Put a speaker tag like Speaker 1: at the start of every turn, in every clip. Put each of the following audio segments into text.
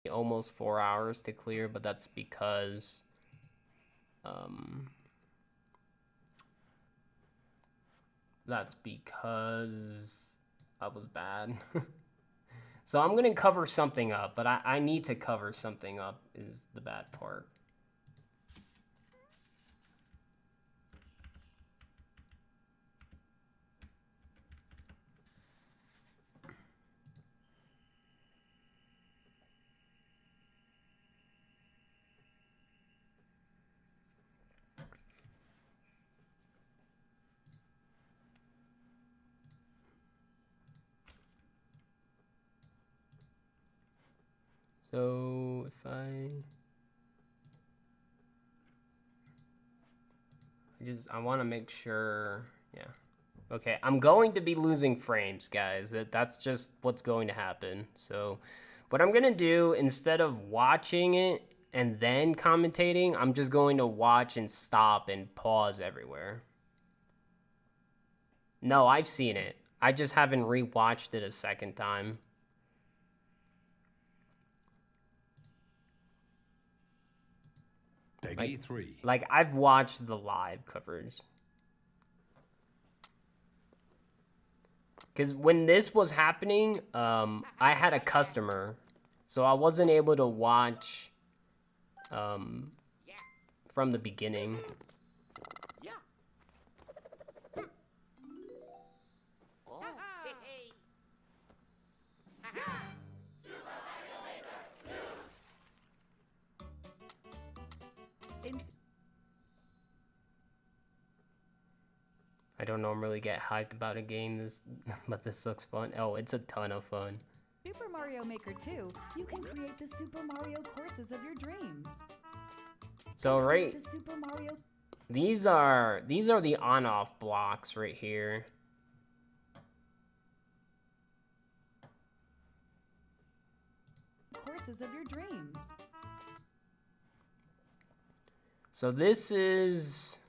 Speaker 1: almost 4 hours to clear, but that's because I was bad. So I'm gonna cover something up, but I need to cover something up is the bad part. So if I want to make sure, yeah. Okay, I'm going to be losing frames, guys. That's just what's going to happen. So what I'm going to do, instead of watching it and then commentating, I'm just going to watch and stop and pause everywhere. No, I've seen it. I just haven't rewatched it a second time.
Speaker 2: Peggy 3.
Speaker 1: Like, I've watched the live coverage. Because when this was happening, I had a customer, so I wasn't able to watch from the beginning. I don't normally get hyped about a game, but this looks fun. Oh, it's a ton of fun.
Speaker 3: Super Mario Maker 2, you can create the Super Mario courses of your dreams.
Speaker 1: So these are the on-off blocks right here.
Speaker 3: Courses of your dreams.
Speaker 1: So this is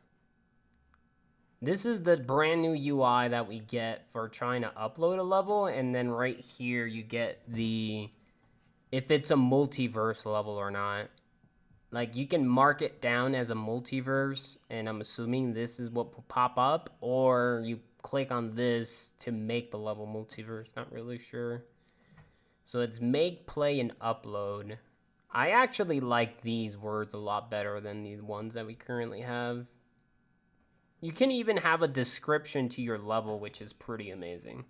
Speaker 1: the brand new UI that we get for trying to upload a level, and then right here you get if it's a multiverse level or not. Like, you can mark it down as a multiverse, and I'm assuming this is what will pop up, or you click on this to make the level multiverse. Not really sure. So it's make, play, and upload. I actually like these words a lot better than these ones that we currently have. You can even have a description to your level, which is pretty amazing.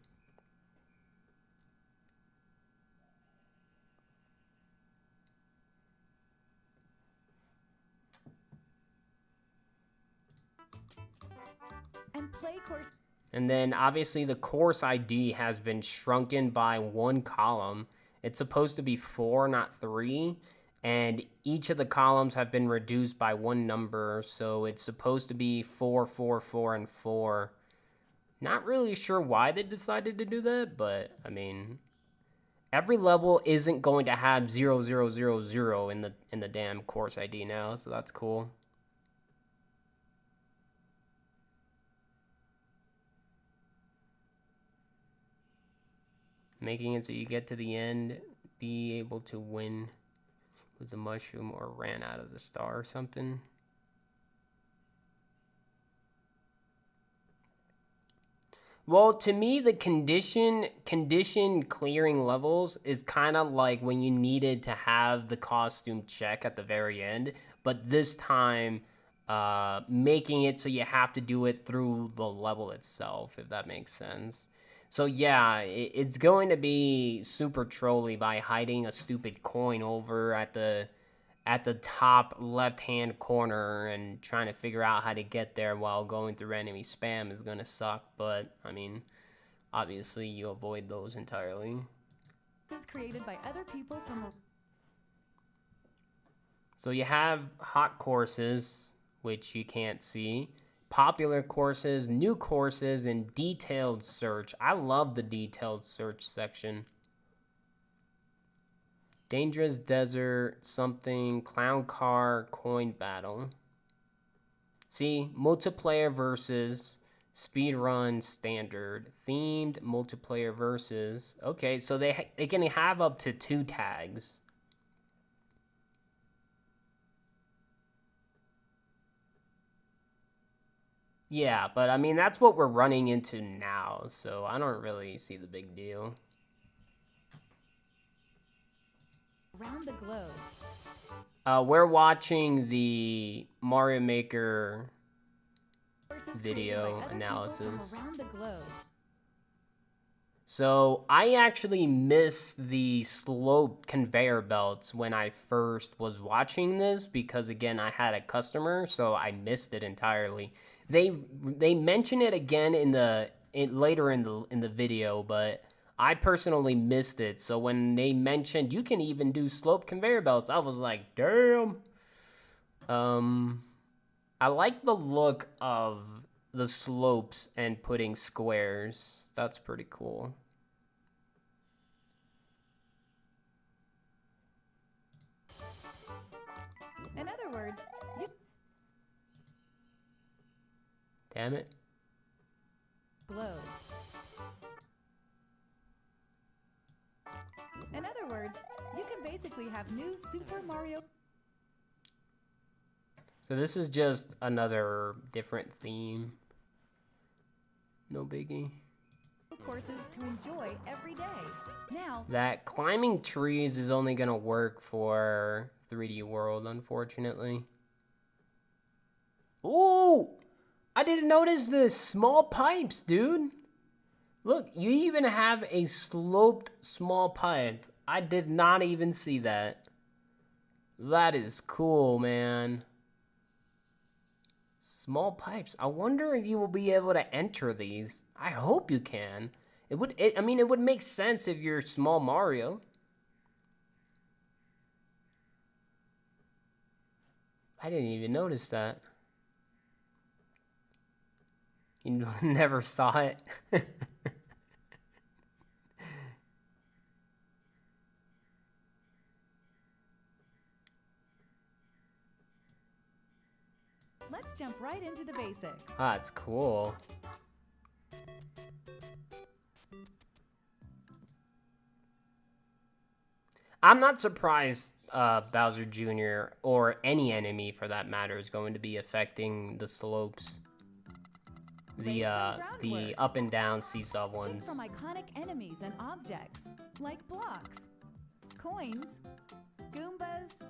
Speaker 3: And play course.
Speaker 1: And then obviously the course ID has been shrunken by 1 column. It's supposed to be 4, not 3. And each of the columns have been reduced by 1 number. So it's supposed to be 4, 4, 4, and 4. Not really sure why they decided to do that, but I mean, every level isn't going to have 0, 0, 0, 0 in the damn course ID now, so that's cool. Making it so you get to the end, be able to win with a mushroom or ran out of the star or something. Well, to me, the condition clearing levels is kind of like when you needed to have the costume check at the very end, but this time making it so you have to do it through the level itself, if that makes sense. So yeah, it's going to be super trolly by hiding a stupid coin over at the top left-hand corner and trying to figure out how to get there while going through enemy spam is going to suck, but I mean, obviously you avoid those entirely.
Speaker 3: This is created by other people from
Speaker 1: So you have hot courses, which you can't see, popular courses, new courses, and detailed search. I love the detailed search section. Dangerous Desert, something, Clown Car, Coin Battle. See, multiplayer versus, speedrun, standard, themed, multiplayer versus. Okay, so they can have up to 2 tags. Yeah, but I mean, that's what we're running into now, so I don't really see the big deal.
Speaker 3: Around the globe.
Speaker 1: We're watching the Mario Maker
Speaker 3: Courses created by
Speaker 1: video
Speaker 3: other
Speaker 1: analysis.
Speaker 3: people from around the globe.
Speaker 1: So I actually missed the slope conveyor belts when I first was watching this because again I had a customer, so I missed it entirely. They mention it again later in the video, but I personally missed it. So when they mentioned you can even do slope conveyor belts, I was like, damn. Um, I like the look of the slopes and putting squares. That's pretty cool.
Speaker 3: In other words, you
Speaker 1: Damn it.
Speaker 3: globe. In other words, you can basically have new Super Mario
Speaker 1: So this is just another different theme. No biggie.
Speaker 3: courses to enjoy every day. Now,
Speaker 1: That climbing trees is only gonna work for 3D World, unfortunately. Ooh! I didn't notice this. Small pipes, dude. Look, you even have a sloped small pipe. I did not even see that. That is cool, man. Small pipes. I wonder if you will be able to enter these. I hope you can. I mean, it would make sense if you're small Mario. I didn't even notice that. You never saw it.
Speaker 3: let's jump right into the basics.
Speaker 1: Ah, it's cool. I'm not surprised Bowser Jr. or any enemy for that matter is going to be affecting the slopes. The up and down seesaw
Speaker 3: Pick
Speaker 1: ones.
Speaker 3: from iconic enemies and objects, like blocks, coins, Goombas,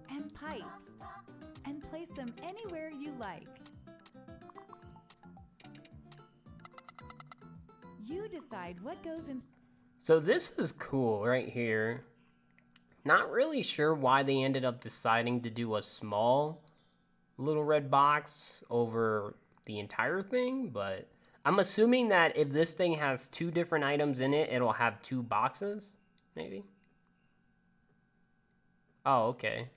Speaker 3: and pipes, and place them anywhere you like. You decide what goes in.
Speaker 1: So this is cool right here. Not really sure why they ended up deciding to do a small little red box over the entire thing, but I'm assuming that if this thing has two different items in it, it'll have two boxes, maybe? Oh, okay.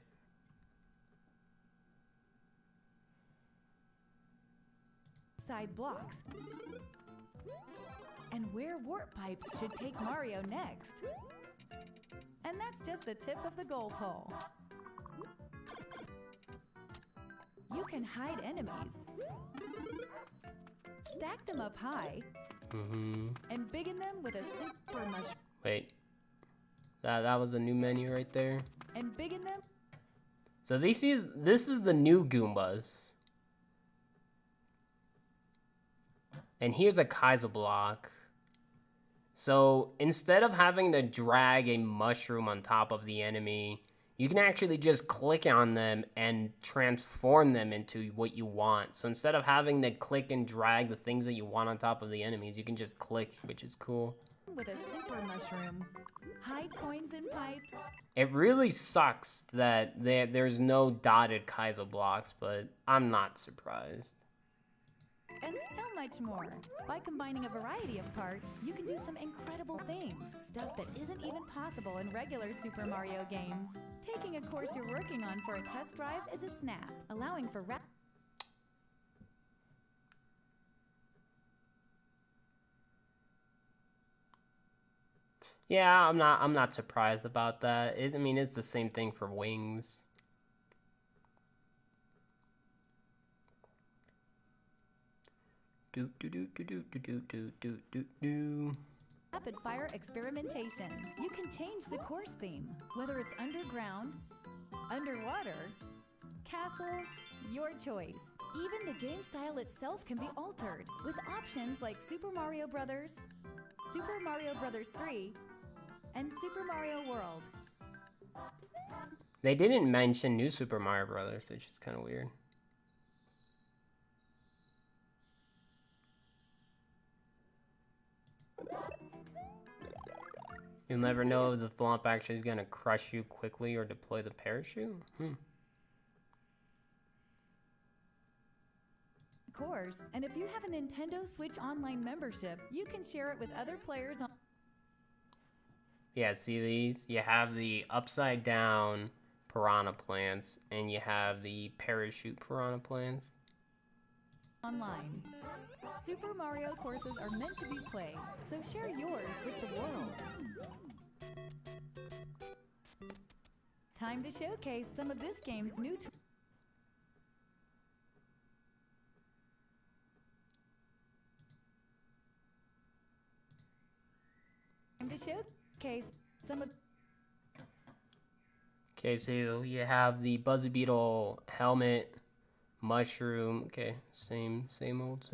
Speaker 3: Side blocks, and where warp pipes should take Mario next. And that's just the tip of the goal pole. You can hide enemies, stack them up high, and biggin them with a super much.
Speaker 1: Wait. That was a new menu right there.
Speaker 3: And biggin them.
Speaker 1: So this is the new Goombas. And here's a Keisel block. So instead of having to drag a mushroom on top of the enemy, you can actually just click on them and transform them into what you want. So instead of having to click and drag the things that you want on top of the enemies, you can just click, which is cool.
Speaker 3: With a super mushroom, hide coins and pipes.
Speaker 1: It really sucks that there's no dotted Keisel blocks, but I'm not surprised.
Speaker 3: And so much more. By combining a variety of parts, you can do some incredible things. Stuff that isn't even possible in regular Super Mario games. Taking a course you're working on for a test drive is a snap, allowing for
Speaker 1: Yeah, I'm not surprised about that. I mean, it's the same thing for wings.
Speaker 3: rapid fire experimentation. You can change the course theme, whether it's underground, underwater, castle, Your choice. Even the game style itself can be altered with options like Super Mario Bros., Super Mario Bros. 3, and Super Mario World.
Speaker 1: They didn't mention New Super Mario Brothers, which is kind of weird. You'll never know if the thwomp actually is going to crush you quickly or deploy the parachute?
Speaker 3: Of course, and if you have a Nintendo Switch Online membership, you can share it with other players on...
Speaker 1: Yeah, see these? You have the upside down piranha plants, and you have the parachute piranha plants.
Speaker 3: Online. Super Mario courses are meant to be played, so share yours with the world. Time to showcase some of this game's new tools. Time to showcase some of...
Speaker 1: Okay, so you have the Buzzy Beetle helmet, mushroom. Okay, same old.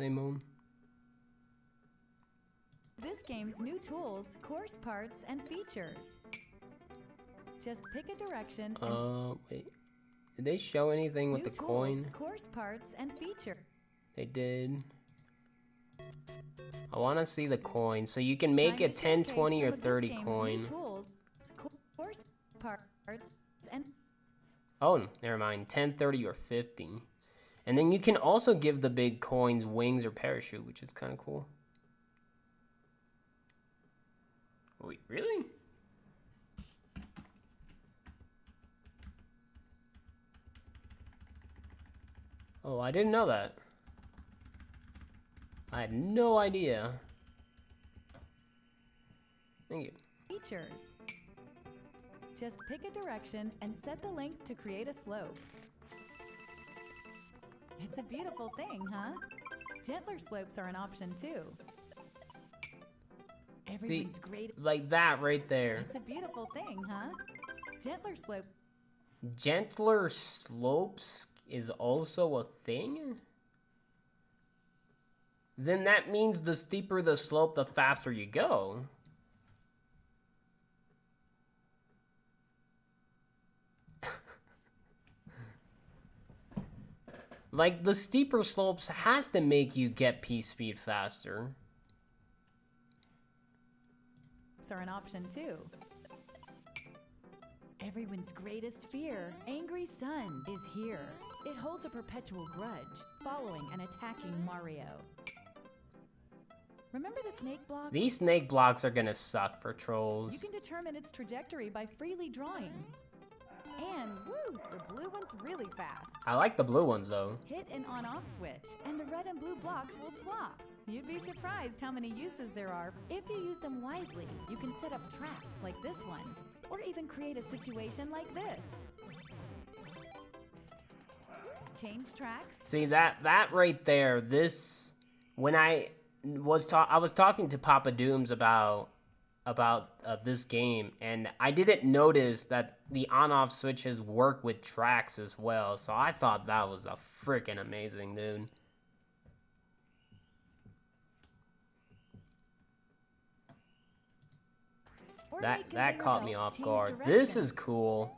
Speaker 3: this game's new tools, course parts, and features. Just pick a direction and...
Speaker 1: wait. Did they show anything with the coin?
Speaker 3: Course parts, and feature.
Speaker 1: They did. I want to see the coin. So you can make a 10, 20, or 30 coin.
Speaker 3: Tools, course parts, and...
Speaker 1: Oh, never mind. 10, 30, or 50. And then you can also give the big coins wings or parachute, which is kind of cool. Wait, really? Oh, I didn't know that. I had no idea. Thank you.
Speaker 3: Features. Just pick a direction and set the length to create a slope. It's a beautiful thing, huh? Gentler slopes are an option too. Everyone's great.
Speaker 1: Like that right there.
Speaker 3: It's a beautiful thing, huh? Gentler slope.
Speaker 1: Gentler slopes is also a thing? Then that means the steeper the slope, the faster you go. Like, the steeper slopes has to make you get P-speed faster.
Speaker 3: Are an option too. Everyone's greatest fear, angry sun, is here. It holds a perpetual grudge, following and attacking Mario. Remember the snake block?
Speaker 1: These snake blocks are gonna suck for trolls.
Speaker 3: You can determine its trajectory by freely drawing. And, woo, the blue one's really fast.
Speaker 1: I like the blue ones, though.
Speaker 3: Hit an on-off switch, and the red and blue blocks will swap. You'd be surprised how many uses there are. If you use them wisely, you can set up traps like this one, or even create a situation like this. Change tracks.
Speaker 1: See, that right there, this... When I was talking to Papa Dooms about this game, and I didn't notice that the on-off switches work with tracks as well, so I thought that was a freaking amazing, dude. That caught me off guard. This is cool.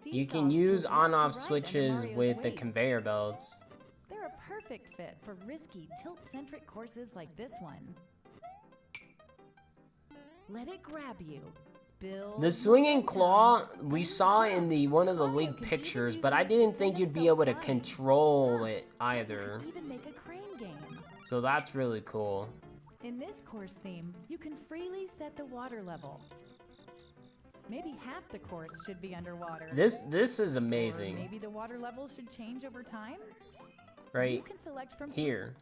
Speaker 1: You can use on-off switches with the conveyor belts.
Speaker 3: They're a perfect fit for risky, tilt-centric courses like this one. Let it grab you. Build
Speaker 1: the swinging claw we saw in one of the leaked pictures, but I didn't think you'd be able to control it either.
Speaker 3: Even make a crane game.
Speaker 1: So that's really cool.
Speaker 3: In this course theme, you can freely set the water level. Maybe half the course should be underwater.
Speaker 1: This is amazing.
Speaker 3: Or maybe the water level should change over time.
Speaker 1: Right
Speaker 3: you can select from
Speaker 1: here.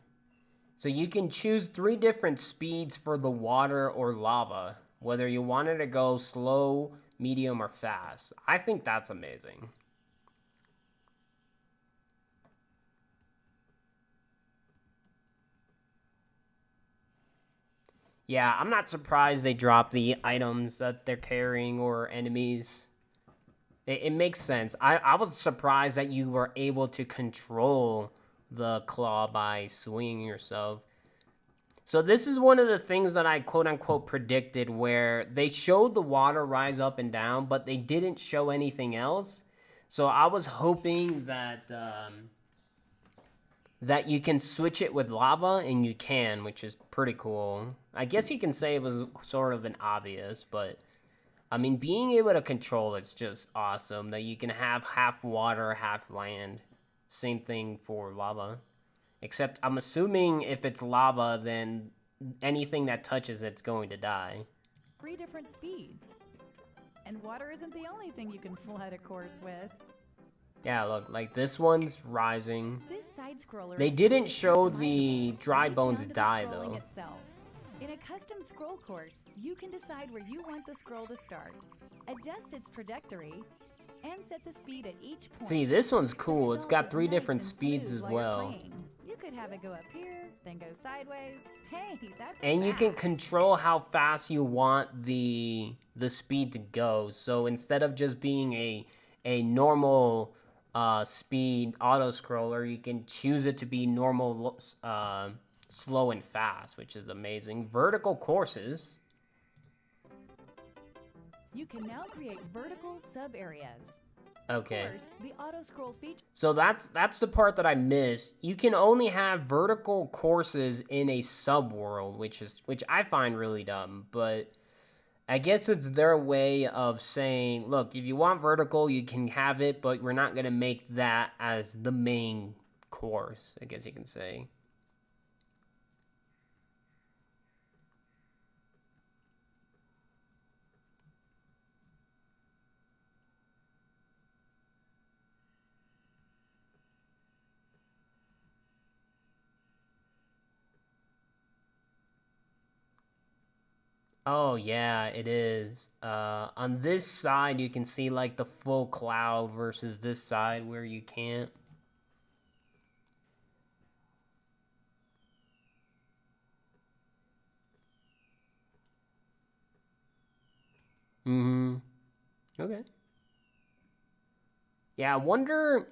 Speaker 1: So you can choose 3 different speeds for the water or lava, whether you want it to go slow, medium, or fast. I think that's amazing. Yeah, I'm not surprised they dropped the items that they're carrying or enemies. It makes sense. I was surprised that you were able to control the claw by swinging yourself. So this is one of the things that I quote unquote predicted, where they showed the water rise up and down, but they didn't show anything else. So I was hoping that that you can switch it with lava, and you can, which is pretty cool. I guess you can say it was sort of an obvious, but I mean, being able to control it's just awesome. That you can have half water, half land. Same thing for lava. Except I'm assuming if it's lava, then anything that touches it's going to die.
Speaker 3: 3 different speeds. And water isn't the only thing you can flood a course with.
Speaker 1: Yeah, look, like this one's rising.
Speaker 3: This side scroller
Speaker 1: They
Speaker 3: is
Speaker 1: didn't
Speaker 3: truly
Speaker 1: show the
Speaker 3: customizable,
Speaker 1: dry
Speaker 3: right
Speaker 1: bones
Speaker 3: down to the
Speaker 1: die,
Speaker 3: scrolling
Speaker 1: though.
Speaker 3: itself. In a custom scroll course, you can decide where you want the scroll to start, adjust its trajectory, and set the speed at each point.
Speaker 1: See, this one's
Speaker 3: The
Speaker 1: cool. It's
Speaker 3: result
Speaker 1: got
Speaker 3: is
Speaker 1: 3
Speaker 3: nice
Speaker 1: different
Speaker 3: and
Speaker 1: speeds
Speaker 3: smooth
Speaker 1: as
Speaker 3: while you're
Speaker 1: well.
Speaker 3: playing. You could have it go up here, then go sideways. Hey, that's
Speaker 1: And you can
Speaker 3: fast.
Speaker 1: control how fast you want the speed to go. So instead of just being a normal speed auto scroller, you can choose it to be normal, slow and fast, which is amazing. Vertical courses.
Speaker 3: You can now create vertical sub-areas.
Speaker 1: Okay.
Speaker 3: Of course, the auto scroll feature
Speaker 1: So that's the part that I missed. You can only have vertical courses in a subworld, which I find really dumb, but I guess it's their way of saying, look, if you want vertical, you can have it, but we're not going to make that as the main course, I guess you can say. Oh, yeah, it is. On this side, you can see, like, the full cloud versus this side where you can't. Mm-hmm. Okay. Yeah, I wonder...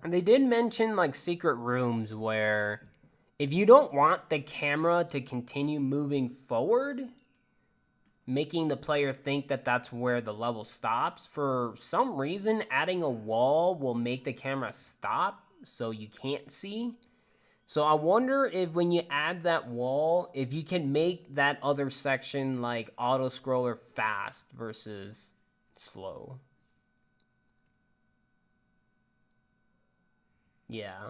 Speaker 1: They did mention, like, secret rooms where if you don't want the camera to continue moving forward, making the player think that that's where the level stops, for some reason, adding a wall will make the camera stop so you can't see. So I wonder if when you add that wall, if you can make that other section like auto scroller fast versus slow. Yeah.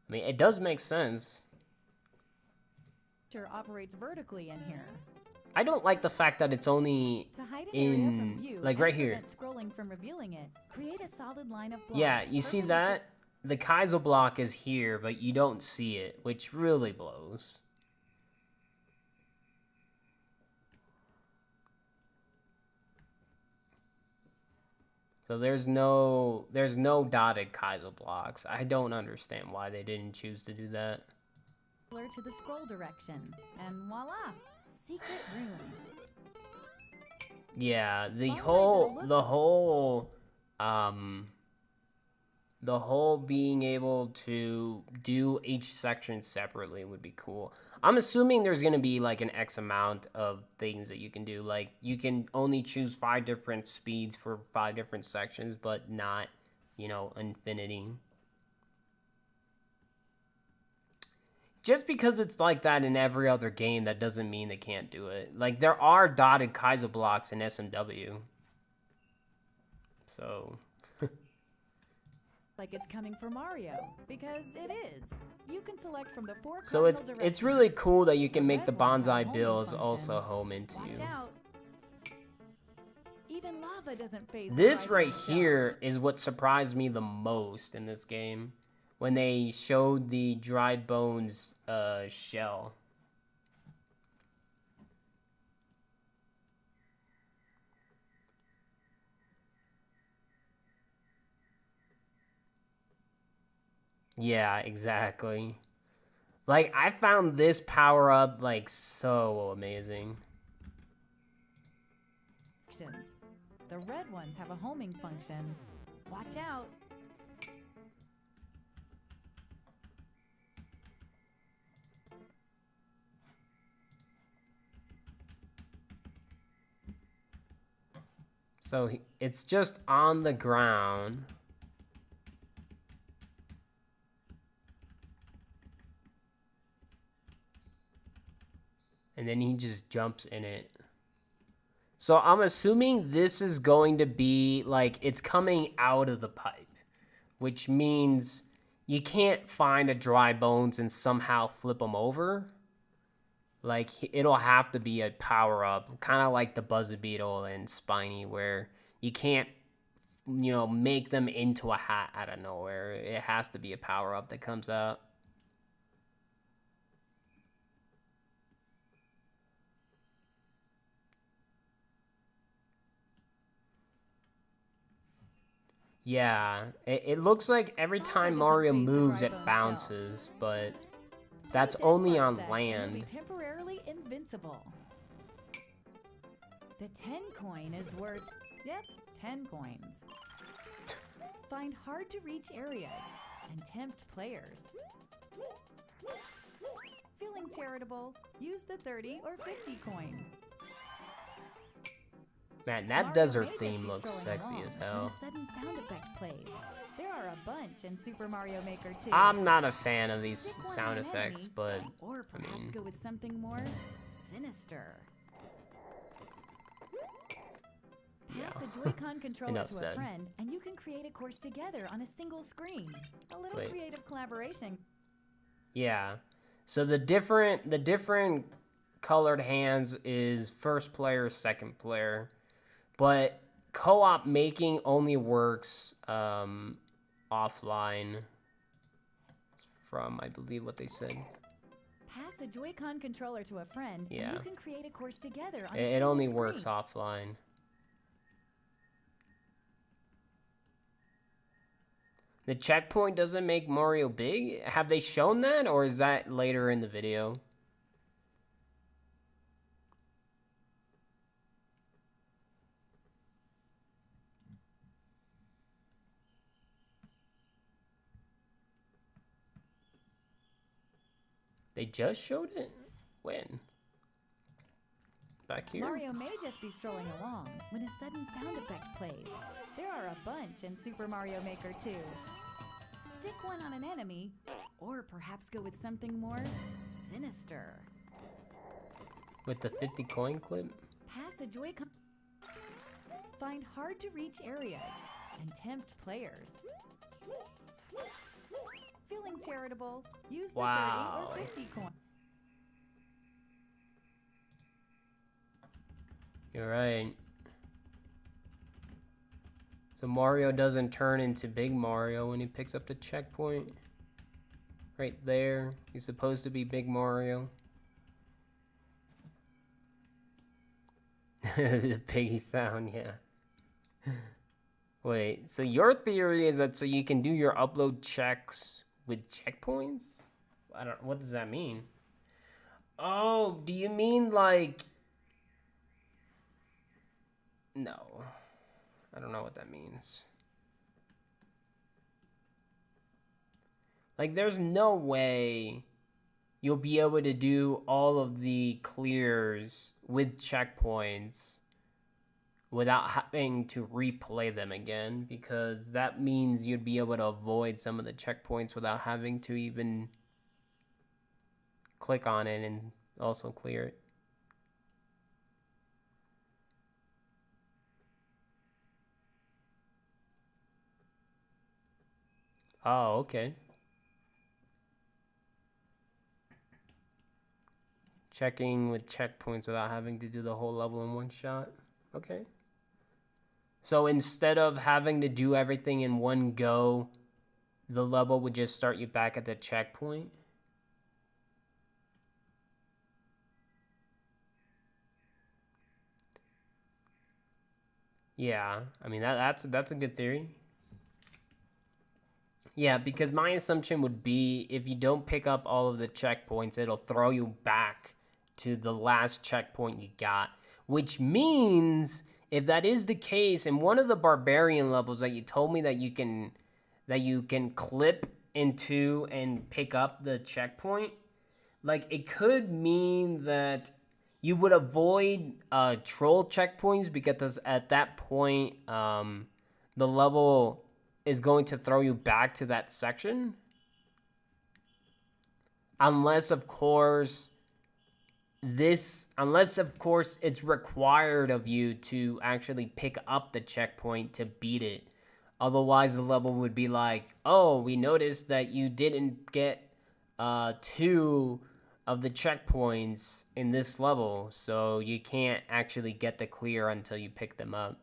Speaker 1: I mean, it does make sense.
Speaker 3: operates vertically in here.
Speaker 1: I don't like the fact that it's only
Speaker 3: To hide an area from
Speaker 1: in,
Speaker 3: view
Speaker 1: like,
Speaker 3: and
Speaker 1: right here.
Speaker 3: prevent scrolling from revealing it, create a solid line of blocks.
Speaker 1: Yeah, you see
Speaker 3: perfectly
Speaker 1: that? The Keisel block is here, but you don't see it, which really blows. So there's no dotted Keisel blocks. I don't understand why they didn't choose to do that.
Speaker 3: to the scroll direction, and voila, secret room.
Speaker 1: Yeah, the
Speaker 3: Bonsai
Speaker 1: whole
Speaker 3: Bill
Speaker 1: the whole being able to do each section separately would be cool. I'm assuming there's going to be like an X amount of things that you can do. Like you can only choose 5 different speeds for 5 different sections, but not, you know, infinity. Just because it's like that in every other game, that doesn't mean they can't do it. Like, there are dotted Keisel blocks in SMW. So...
Speaker 3: like it's coming for Mario, because it is. You can select from the 4
Speaker 1: So it's
Speaker 3: directions.
Speaker 1: really cool that you can make the
Speaker 3: red ones have a
Speaker 1: bonsai
Speaker 3: homing
Speaker 1: bills
Speaker 3: function.
Speaker 1: also home into.
Speaker 3: Watch out. Even lava doesn't phase the
Speaker 1: This
Speaker 3: driver
Speaker 1: right
Speaker 3: himself.
Speaker 1: here is what surprised me the most in this game. When they showed the dry bones shell. Yeah, exactly. Like, I found this power up, like, so amazing.
Speaker 3: directions. The red ones have a homing function. Watch out!
Speaker 1: So it's just on the ground. And then he just jumps in it. So I'm assuming this is going to be like it's coming out of the pipe, which means you can't find a dry bones and somehow flip them over. Like, it'll have to be a power-up, kind of like the Buzzer Beetle and Spiny, where you can't, you know, make them into a hat out of nowhere. It has to be a power-up that comes out. Yeah, it looks like every time Mario moves, it bounces, but that's only on land.
Speaker 3: You'll be temporarily invincible. The 10 coin is worth, 10 coins. Find hard to reach areas and tempt players. Feeling charitable? Use the 30 or 50 coin.
Speaker 1: Man, that desert theme looks sexy as hell.
Speaker 3: A sudden sound effect plays. There are a bunch in Super Mario Maker 2.
Speaker 1: I'm not a fan of these sound effects, but
Speaker 3: or perhaps go with something more sinister. Pass a Joy-Con controller to a friend, and you can create a course together on a single screen. A little creative collaboration.
Speaker 1: Yeah. So the different colored hands is first player, second player, but co-op making only works offline. From, I believe, what they said.
Speaker 3: Pass a Joy-Con controller to a friend, and you can create a course together on a single screen.
Speaker 1: It only works offline. The checkpoint doesn't make Mario big? Have they shown that, or is that later in the video? They just showed it? When? Back here?
Speaker 3: Mario may just be strolling along when a sudden sound effect plays. There are a bunch in Super Mario Maker 2. Stick one on an enemy, or perhaps go with something more sinister.
Speaker 1: With the 50 coin clip?
Speaker 3: Pass a Joy-Con. Find hard to reach areas and tempt players. Feeling charitable? Use the 30 or 50 coin.
Speaker 1: You're right. So Mario doesn't turn into Big Mario when he picks up the checkpoint. Right there. He's supposed to be Big Mario. The piggy sound, yeah. Wait, so your theory is that so you can do your upload checks with checkpoints? What does that mean? Oh, do you mean like... No. I don't know what that means. Like, there's no way you'll be able to do all of the clears with checkpoints without having to replay them again, because that means you'd be able to avoid some of the checkpoints without having to even click on it and also clear it. Oh, okay. Checking with checkpoints without having to do the whole level in one shot. Okay. So instead of having to do everything in one go, the level would just start you back at the checkpoint? Yeah, I mean that's a good theory. Yeah, because my assumption would be if you don't pick up all of the checkpoints, it'll throw you back to the last checkpoint you got, which means if that is the case, in one of the barbarian levels that you told me that you can clip into and pick up the checkpoint, like it could mean that you would avoid troll checkpoints because at that point the level is going to throw you back to that section, unless of course it's required of you to actually pick up the checkpoint to beat it. Otherwise the level would be like, oh, we noticed that you didn't get 2 of the checkpoints in this level, so you can't actually get the clear until you pick them up.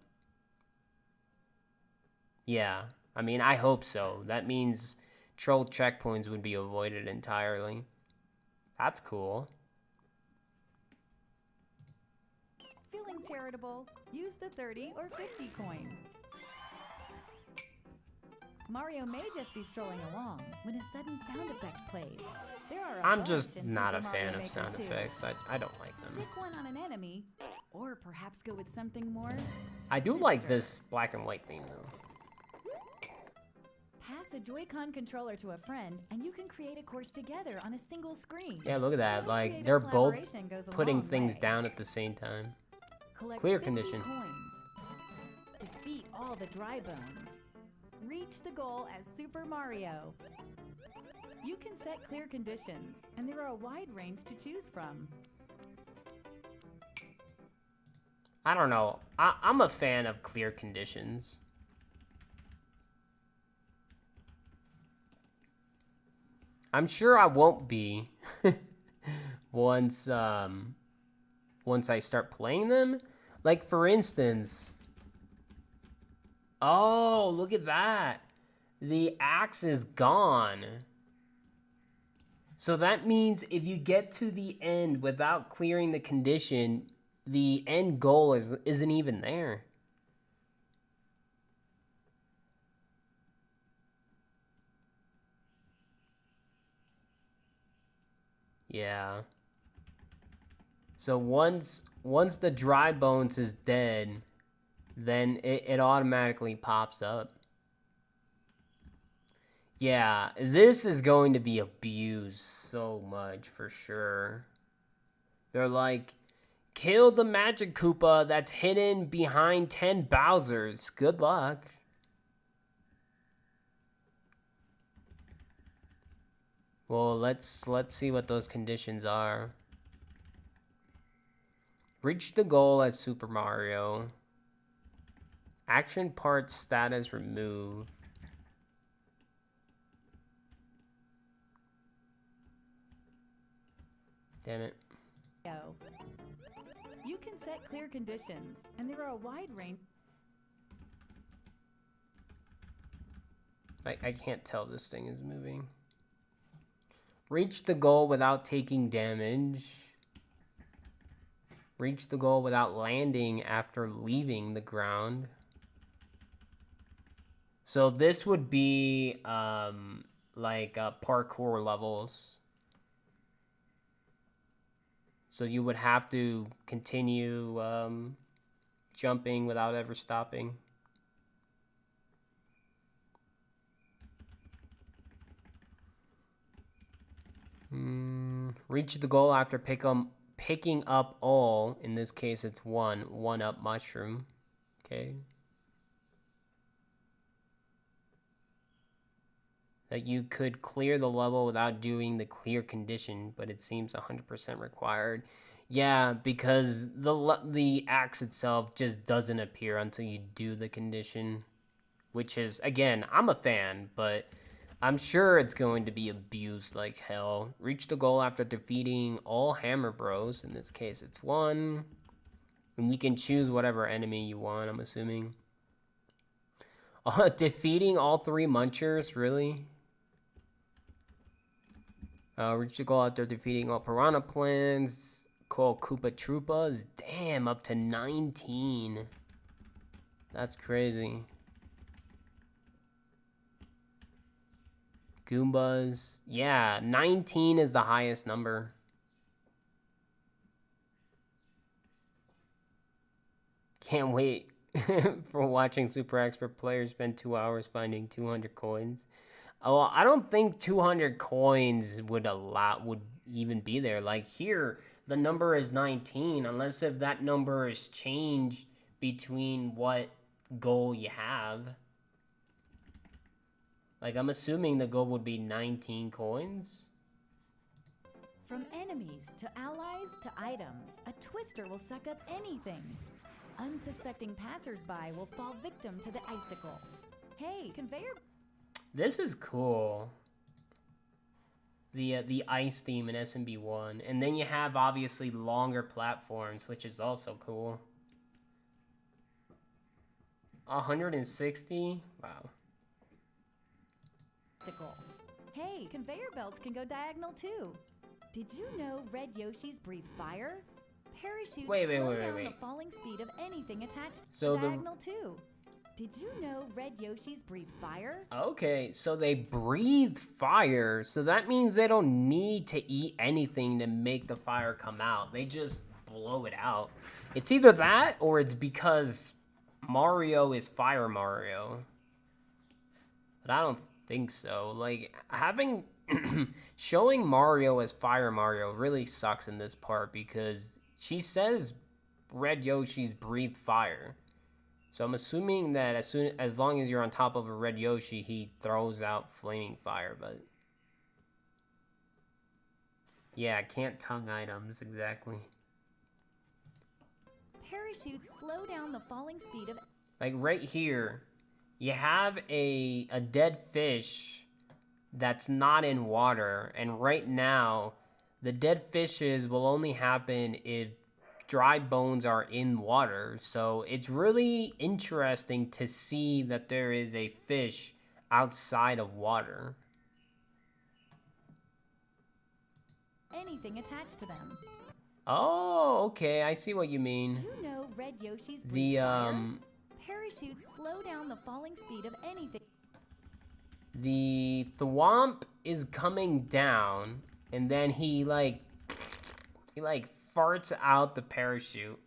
Speaker 1: Yeah, I mean, I hope so. That means troll checkpoints would be avoided entirely. That's cool.
Speaker 3: Feeling charitable? Use the 30 or 50 coin. Mario may just be strolling along when a sudden sound effect plays. There are a
Speaker 1: I'm
Speaker 3: bunch
Speaker 1: just
Speaker 3: in
Speaker 1: not a
Speaker 3: Super
Speaker 1: fan
Speaker 3: Mario
Speaker 1: of
Speaker 3: Maker
Speaker 1: sound
Speaker 3: 2.
Speaker 1: effects. I don't like them.
Speaker 3: Stick one on an enemy, or perhaps go with something more
Speaker 1: I do like
Speaker 3: sinister.
Speaker 1: this black and white theme though.
Speaker 3: Pass a Joy-Con controller to a friend, and you can create a course together on a single screen.
Speaker 1: Yeah, look at that.
Speaker 3: Little
Speaker 1: Like,
Speaker 3: creative
Speaker 1: they're both
Speaker 3: collaboration goes a
Speaker 1: putting
Speaker 3: long
Speaker 1: things
Speaker 3: way.
Speaker 1: down at the same time.
Speaker 3: Collect
Speaker 1: Clear
Speaker 3: 50
Speaker 1: condition.
Speaker 3: coins. Defeat all the dry bones. Reach the goal as Super Mario. You can set clear conditions, and there are a wide range to choose from.
Speaker 1: I don't know. I'm a fan of clear conditions. I'm sure I won't be once I start playing them. Like, for instance, oh, look at that. The axe is gone. So that means if you get to the end without clearing the condition, the end goal isn't even there. Yeah. So once the dry bones is dead, then it automatically pops up. Yeah, this is going to be abused so much for sure. They're like, kill the magic Koopa that's hidden behind 10 Bowsers. Good luck. Well, let's see what those conditions are. Reach the goal as Super Mario. Action part status removed. Damn it.
Speaker 3: You can set clear conditions, and there are a wide range.
Speaker 1: I can't tell this thing is moving. Reach the goal without taking damage. Reach the goal without landing after leaving the ground. So this would be like parkour levels. So you would have to continue jumping without ever stopping. Reach the goal after picking up all. In this case, it's one up mushroom. Okay. That you could clear the level without doing the clear condition, but it seems 100% required. Yeah, because the axe itself just doesn't appear until you do the condition, which is, again, I'm a fan, but I'm sure it's going to be abused like hell. Reach the goal after defeating all Hammer Bros. In this case, it's one. And you can choose whatever enemy you want, I'm assuming. Defeating all 3 Munchers, really? Reach the goal after defeating all Piranha Plants. Call Koopa Troopas. Damn, up to 19. That's crazy. Goombas. Yeah, 19 is the highest number. Can't wait for watching super expert players spend 2 hours finding 200 coins. Oh, I don't think 200 coins would even be there. Like here, the number is 19, unless if that number is changed between what goal you have. Like, I'm assuming the goal would be 19 coins.
Speaker 3: From enemies to allies to items, a twister will suck up anything. Unsuspecting passersby will fall victim to the icicle. Hey, conveyor...
Speaker 1: This is cool. The ice theme in SMB1. And then you have, obviously, longer platforms, which is also cool. 160? Wow.
Speaker 3: Hey, conveyor belts can go diagonal too. Did you know red Yoshis breathe fire? Parachutes slow down the falling speed of anything attached to diagonal too. Did you know red Yoshis breathe fire?
Speaker 1: Okay, so they breathe fire, so that means they don't need to eat anything to make the fire come out. They just blow it out. It's either that or it's because Mario is Fire Mario. But I don't think so. Like, having showing Mario as Fire Mario really sucks in this part because she says red Yoshis breathe fire. So I'm assuming that as long as you're on top of a red Yoshi, he throws out flaming fire, but yeah, can't tongue items exactly.
Speaker 3: Parachutes slow down the falling speed of...
Speaker 1: Like right here, you have a dead fish that's not in water, and right now, the dead fishes will only happen if dry bones are in water. So it's really interesting to see that there is a fish outside of water.
Speaker 3: Anything attached to them.
Speaker 1: Oh, okay, I see what you mean.
Speaker 3: Did you know red Yoshis breathe fire? Parachutes slow down the falling speed of anything.
Speaker 1: The thwomp is coming down, and then he farts out the parachute.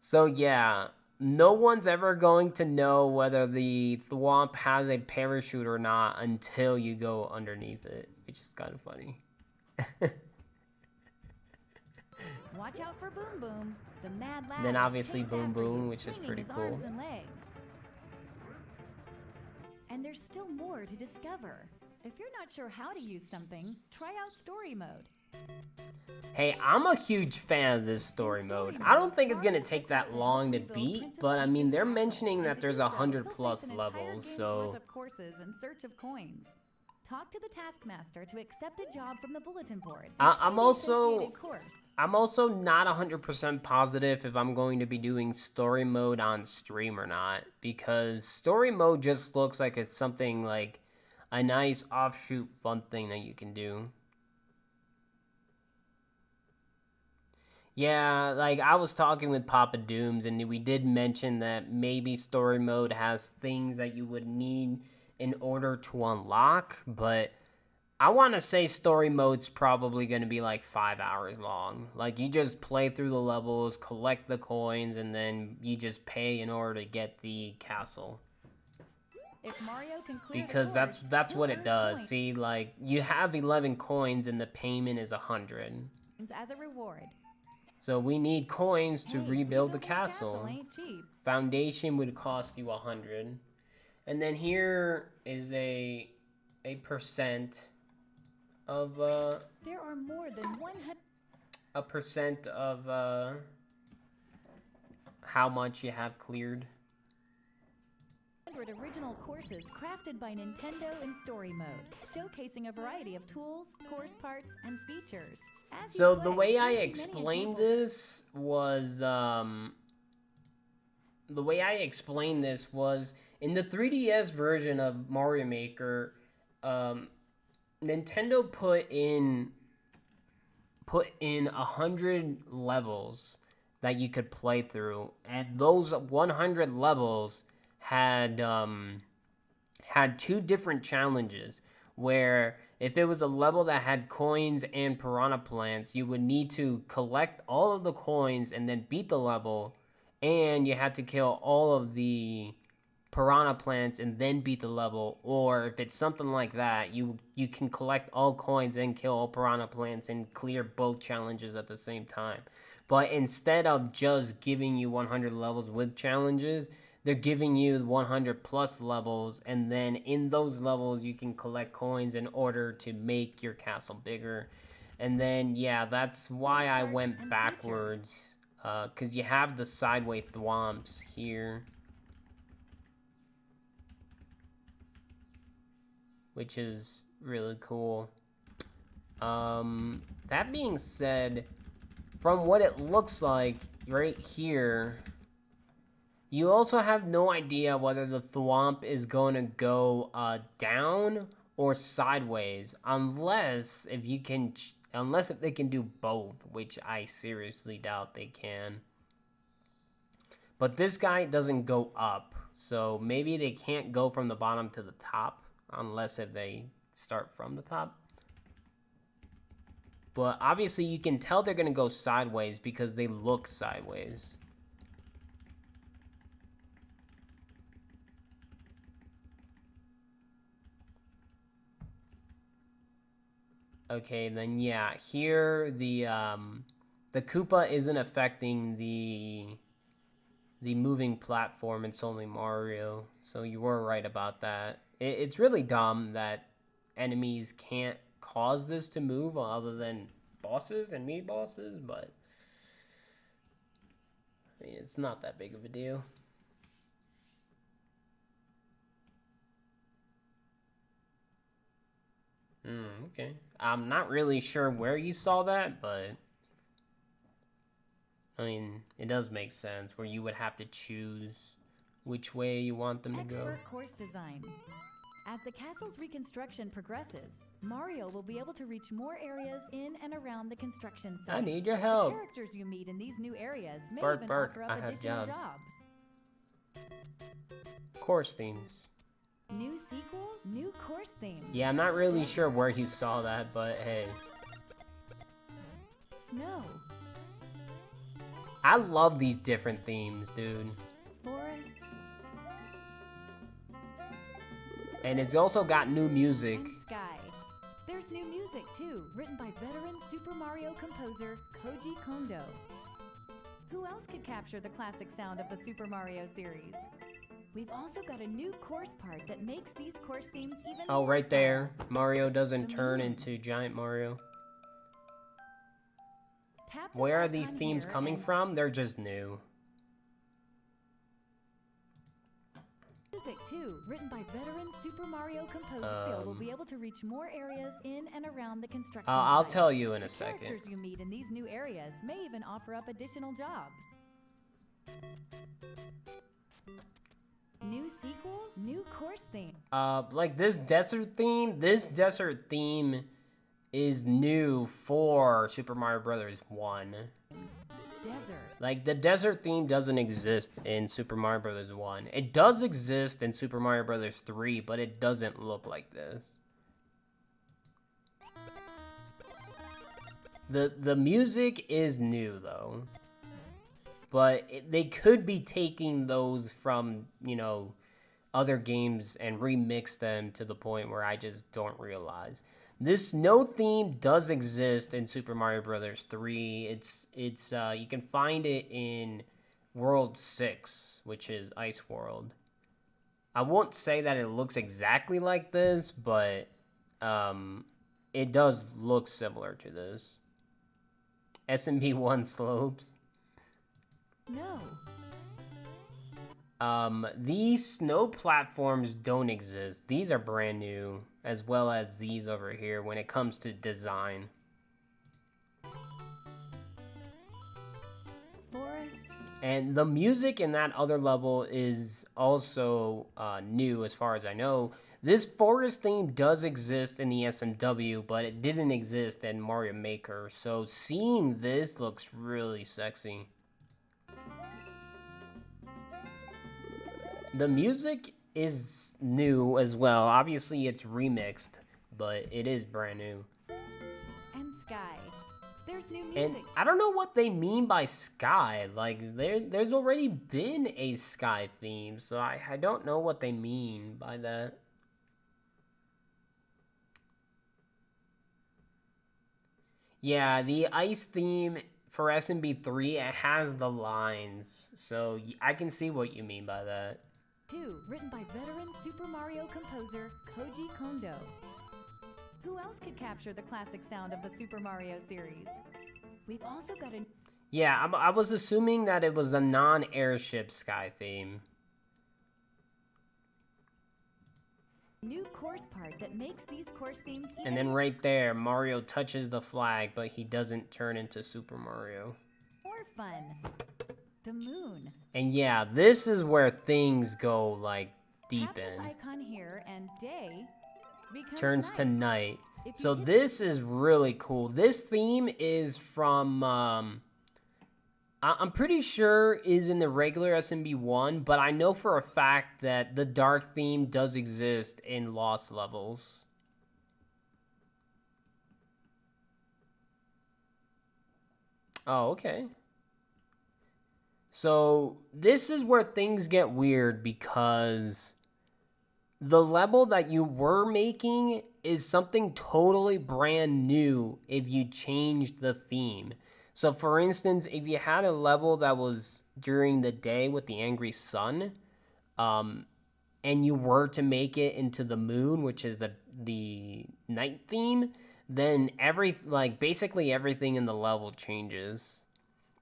Speaker 1: So yeah, no one's ever going to know whether the thwomp has a parachute or not until you go underneath it, which is kind of funny.
Speaker 3: Watch out for Boom Boom, the mad lad.
Speaker 1: Then obviously Boom Boom, which is pretty cool.
Speaker 3: Arms and legs. And there's still more to discover. If you're not sure how to use something, try out story mode.
Speaker 1: Hey, I'm a huge fan of this story mode. I don't think it's gonna take that long to beat, but I mean, they're mentioning that there's 100+ levels, so...
Speaker 3: Of courses in search of coins. Talk to the taskmaster to accept a job from the bulletin board.
Speaker 1: I'm also not 100% positive if I'm going to be doing story mode on stream or not, because story mode just looks like it's something like a nice offshoot fun thing that you can do. Yeah, like I was talking with Papa Dooms and we did mention that maybe story mode has things that you would need in order to unlock, but I want to say story mode's probably going to be like 5 hours long. Like you just play through the levels, collect the coins, and then you just pay in order to get the castle.
Speaker 3: If Mario can clear
Speaker 1: because
Speaker 3: the course,
Speaker 1: that's what it does.
Speaker 3: Points.
Speaker 1: See, like you have 11 coins and the payment is 100
Speaker 3: as a reward.
Speaker 1: So we need coins to rebuild the
Speaker 3: rebuilding
Speaker 1: castle.
Speaker 3: ain't cheap.
Speaker 1: Foundation would cost you 100. And then here is a percent of
Speaker 3: there are more than 100
Speaker 1: a percent of how much you have cleared.
Speaker 3: original courses crafted by Nintendo in story mode, showcasing a variety of tools, course parts, and features. As
Speaker 1: So
Speaker 3: you
Speaker 1: the
Speaker 3: play,
Speaker 1: way I
Speaker 3: you'll see many
Speaker 1: explained
Speaker 3: examples
Speaker 1: this was in the 3DS version of Mario Maker, Nintendo put in 100 levels that you could play through, and those 100 levels had two different challenges where If it was a level that had coins and piranha plants, you would need to collect all of the coins and then beat the level, and you had to kill all of the piranha plants and then beat the level. Or if it's something like that, you can collect all coins and kill all piranha plants and clear both challenges at the same time. But instead of just giving you 100 levels with challenges, they're giving you 100 plus levels, and then in those levels you can collect coins in order to make your castle bigger. And then yeah, that's why I went backwards, because you have the sideways thwomps here, which is really cool. That being said, from what it looks like right here, you also have no idea whether the thwomp is going to go down or sideways, unless if they can do both, which I seriously doubt they can. But this guy doesn't go up, so maybe they can't go from the bottom to the top, unless if they start from the top. But obviously you can tell they're going to go sideways because they look sideways. Okay, then yeah, here the Koopa isn't affecting the moving platform. It's only Mario, so you were right about that. It's really dumb that enemies can't cause this to move other than bosses and mini bosses, but I mean, it's not that big of a deal. Okay. I'm not really sure where you saw that, but I mean, it does make sense where you would have to choose which way you want them to go.
Speaker 3: Expert course design. As the castle's reconstruction progresses, Mario will be able to reach more areas in and around the construction site.
Speaker 1: I need your help.
Speaker 3: The characters you meet in these new areas may
Speaker 1: Bark,
Speaker 3: even
Speaker 1: bark,
Speaker 3: offer up
Speaker 1: I have
Speaker 3: additional
Speaker 1: jobs. Course themes.
Speaker 3: New sequel, new course themes.
Speaker 1: Yeah, I'm not really sure where you saw that, but hey.
Speaker 3: Snow.
Speaker 1: I love these different themes, dude.
Speaker 3: Forest.
Speaker 1: And it's also got new music.
Speaker 3: And sky. There's new music too, written by veteran Super Mario composer Koji Kondo. Who else could capture the classic sound of the Super Mario series? We've also got a new course part that makes these course themes even more
Speaker 1: right
Speaker 3: fun.
Speaker 1: there. Mario doesn't turn into Giant Mario.
Speaker 3: Tap this
Speaker 1: Where are these
Speaker 3: icon
Speaker 1: themes
Speaker 3: here
Speaker 1: coming
Speaker 3: and
Speaker 1: from? They're just new.
Speaker 3: music too, written by veteran Super Mario composer Phil will be able to reach more areas in and around the construction
Speaker 1: I'll
Speaker 3: site.
Speaker 1: tell you in a
Speaker 3: The
Speaker 1: second.
Speaker 3: characters you meet in these new areas may even offer up additional jobs. New sequel, new course theme.
Speaker 1: Like this desert theme is new for Super Mario Brothers 1.
Speaker 3: Desert.
Speaker 1: Like, the desert theme doesn't exist in Super Mario Brothers 1. It does exist in Super Mario Brothers 3, but it doesn't look like this. The music is new, though. But they could be taking those from, you know, other games and remix them to the point where I just don't realize. This snow theme does exist in Super Mario Brothers 3. It's you can find it in World 6, which is Ice World. I won't say that it looks exactly like this, but it does look similar to this. SMB1 slopes.
Speaker 3: No.
Speaker 1: These snow platforms don't exist. These are brand new, as well as these over here when it comes to design.
Speaker 3: Forest.
Speaker 1: And the music in that other level is also new, as far as I know. This forest theme does exist in the SMW, but it didn't exist in Mario Maker. So seeing this looks really sexy. The music is new as well. Obviously, it's remixed, but it is brand new.
Speaker 3: And Sky. There's new
Speaker 1: And
Speaker 3: music.
Speaker 1: I don't know what they mean by Sky. Like, there's already been a Sky theme, so I don't know what they mean by that. Yeah, the ice theme for SMB3, it has the lines, so I can see what you mean by that.
Speaker 3: 2, written by veteran Super Mario composer Koji Kondo. Who else could capture the classic sound of the Super Mario series? We've also got a...
Speaker 1: Yeah, I was assuming that it was a non-airship Sky theme.
Speaker 3: new course part that makes these course themes even...
Speaker 1: And then right there, Mario touches the flag, but he doesn't turn into Super Mario.
Speaker 3: more fun. The moon.
Speaker 1: And yeah, this is where things go, like, deep
Speaker 3: Tap this
Speaker 1: in.
Speaker 3: icon here and day becomes
Speaker 1: Turns
Speaker 3: night.
Speaker 1: to night.
Speaker 3: If you
Speaker 1: So
Speaker 3: hit-
Speaker 1: this is really cool. This theme is from, I'm pretty sure is in the regular SMB1, but I know for a fact that the dark theme does exist in Lost Levels. Oh, okay. So this is where things get weird because the level that you were making is something totally brand new if you changed the theme. So for instance, if you had a level that was during the day with the angry sun, and you were to make it into the moon, which is the night theme, then basically everything in the level changes.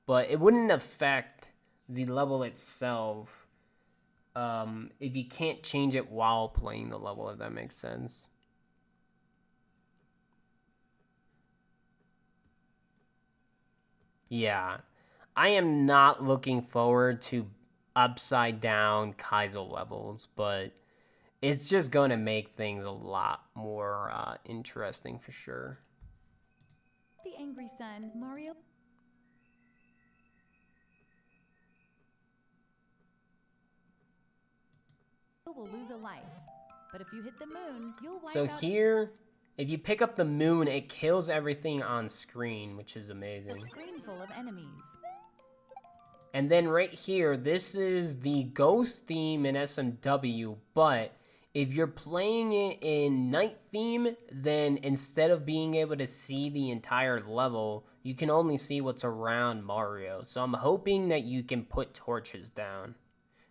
Speaker 1: But it wouldn't affect the level itself if you can't change it while playing the level, if that makes sense. Yeah, I am not looking forward to upside down Keisel levels, but it's just going to make things a lot more interesting for sure.
Speaker 3: The angry sun, Mario will lose a life. But if you hit the moon, you'll wipe
Speaker 1: So
Speaker 3: out
Speaker 1: here, if you pick up the moon, it kills everything on screen, which is
Speaker 3: a
Speaker 1: amazing.
Speaker 3: screen full of enemies.
Speaker 1: And then right here, this is the ghost theme in SMW, but if you're playing it in night theme, then instead of being able to see the entire level, you can only see what's around Mario. So I'm hoping that you can put torches down.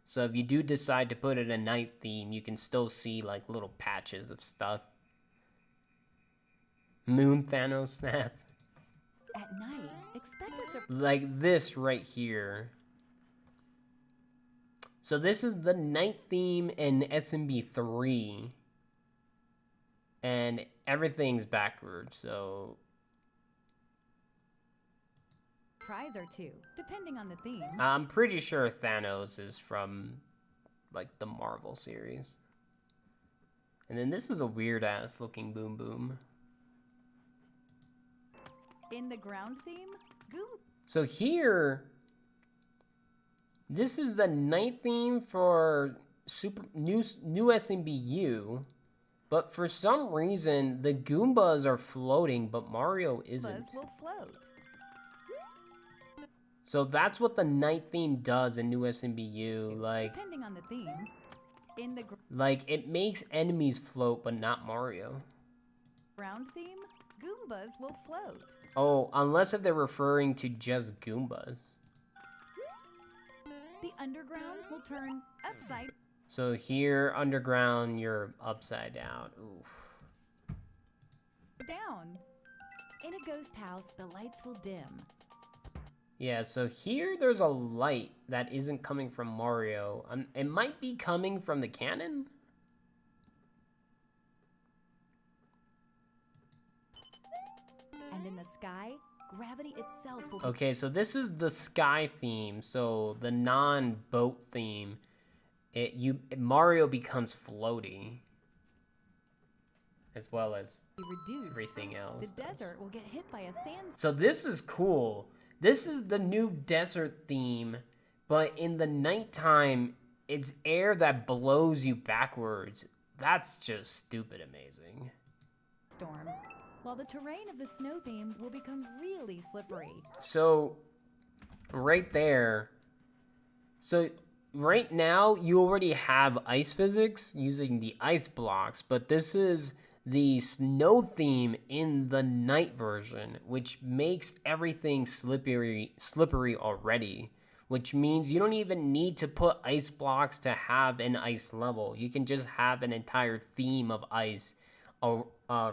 Speaker 1: So if you do decide to put it in night theme, you can still see like little patches of stuff. Moon Thanos snap.
Speaker 3: At night, expect a
Speaker 1: Like this right here. So this is the night theme in SMB3. And everything's backwards, so...
Speaker 3: surprise or two, depending on the theme.
Speaker 1: I'm pretty sure Thanos is from, like, the Marvel series. And then this is a weird-ass looking Boom Boom.
Speaker 3: In the ground theme, Goom
Speaker 1: So here... This is the night theme for new SMBU, but for some reason the Goombas are floating, but Mario isn't.
Speaker 3: Buzz will float.
Speaker 1: So that's what the night theme does in new SMBU.
Speaker 3: Depending on the theme. In the
Speaker 1: Like it makes enemies float, but not Mario.
Speaker 3: ground theme, Goombas will float.
Speaker 1: Oh, unless if they're referring to just Goombas.
Speaker 3: The underground will turn upside
Speaker 1: So here, underground, you're upside down. Oof.
Speaker 3: down. In a ghost house, the lights will dim.
Speaker 1: Yeah, so here there's a light that isn't coming from Mario. It might be coming from the cannon?
Speaker 3: And in the sky, gravity itself will
Speaker 1: Okay, so this is the sky theme, so the non-boat theme. Mario becomes floaty, as well as
Speaker 3: be reduced.
Speaker 1: everything else.
Speaker 3: The desert will get hit by a sand.
Speaker 1: So this is cool. This is the new desert theme, but in the nighttime, it's air that blows you backwards. That's just stupid amazing.
Speaker 3: storm, while the terrain of the snow theme will become really slippery.
Speaker 1: So, right there. So, right now, you already have ice physics using the ice blocks, but this is the snow theme in the night version, which makes everything slippery already, which means you don't even need to put ice blocks to have an ice level. You can just have an entire theme of ice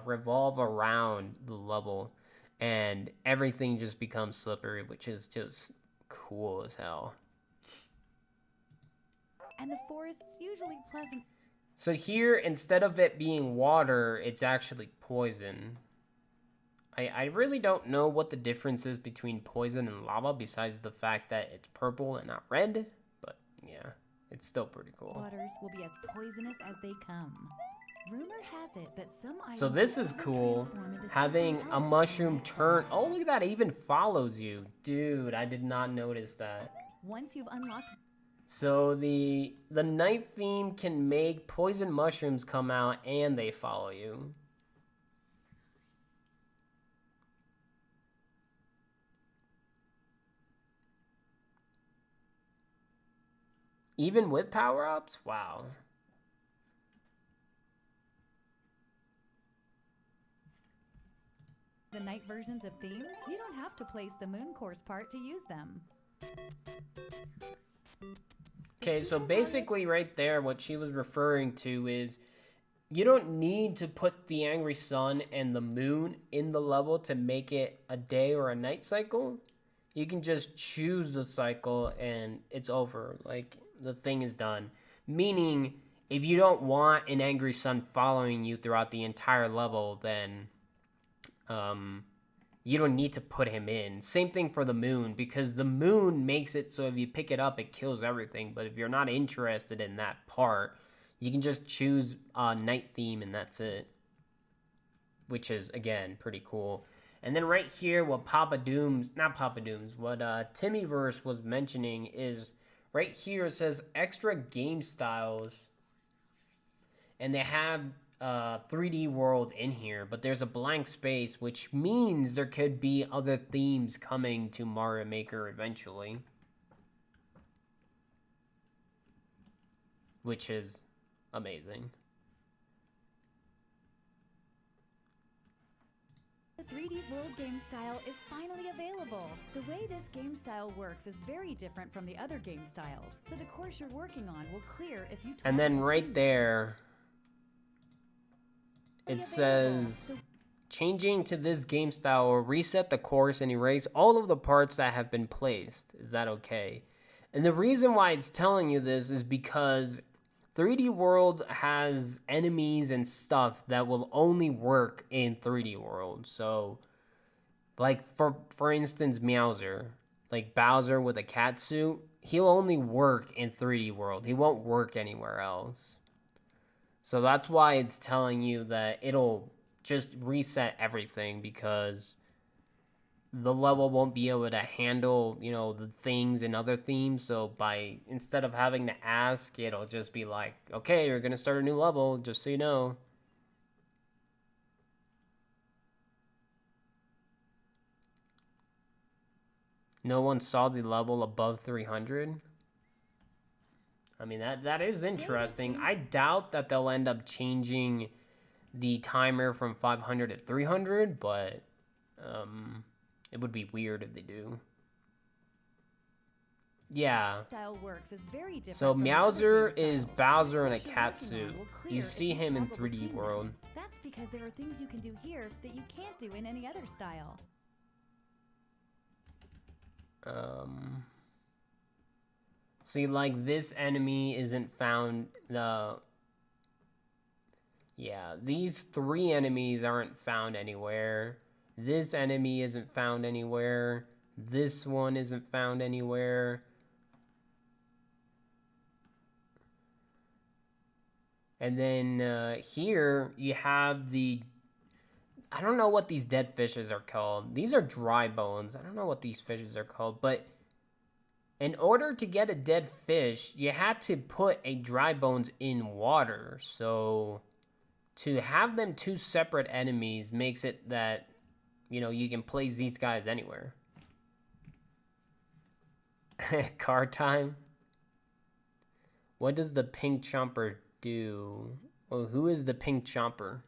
Speaker 1: revolve around the level, and everything just becomes slippery, which is just cool as hell.
Speaker 3: And the forest's usually pleasant.
Speaker 1: So here, instead of it being water, it's actually poison. I really don't know what the difference is between poison and lava, besides the fact that it's purple and not red. But yeah, it's still pretty cool.
Speaker 3: Waters will be as poisonous as they come. Rumor has it that some
Speaker 1: So this is cool, having a mushroom turn. Oh, look at that, it even follows you. Dude, I did not notice that.
Speaker 3: Once you've unlocked.
Speaker 1: So the night theme can make poison mushrooms come out and they follow you. Even with power-ups? Wow.
Speaker 3: The night versions of themes, you don't have to place the moon course part to use them.
Speaker 1: Okay, so basically right there, what she was referring to is you don't need to put the angry sun and the moon in the level to make it a day or a night cycle. You can just choose the cycle and it's over. Like, the thing is done. Meaning, if you don't want an angry sun following you throughout the entire level, then you don't need to put him in. Same thing for the moon, because the moon makes it so if you pick it up, it kills everything. But if you're not interested in that part, you can just choose a night theme and that's it. Which is, again, pretty cool. And then right here, what Timmyverse was mentioning is, right here it says extra game styles. And they have 3D world in here, but there's a blank space, which means there could be other themes coming to Mario Maker eventually. Which is amazing.
Speaker 3: The 3D world game style is finally available. The way this game style works is very different from the other game styles, so the course you're working on will clear if you.
Speaker 1: And then right there, it says, changing to this game style will reset the course and erase all of the parts that have been placed. Is that okay? And the reason why it's telling you this is because 3D World has enemies and stuff that will only work in 3D World. So, like, for instance, Meowser. Like, Bowser with a cat suit. He'll only work in 3D World. He won't work anywhere else. So that's why it's telling you that it'll just reset everything, because the level won't be able to handle, you know, the things and other themes. So instead of having to ask, it'll just be like, okay, you're going to start a new level, just so you know. No one saw the level above 300. I mean, that is interesting. I doubt that they'll end up changing the timer from 500 to 300, but it would be weird if they do. Yeah. So Meowser is Bowser in a cat suit. You see him in 3D World.
Speaker 3: That's because there are things you can do here that you can't do in any other style.
Speaker 1: See, like, this enemy isn't found. Yeah, these 3 enemies aren't found anywhere. This enemy isn't found anywhere. This one isn't found anywhere. And then here you have the... I don't know what these dead fishes are called. These are dry bones. I don't know what these fishes are called, but in order to get a dead fish, you had to put a dry bones in water. So to have them two separate enemies makes it that, you know, you can place these guys anywhere. Car time. What does the pink chomper do? Well, who is the pink chomper?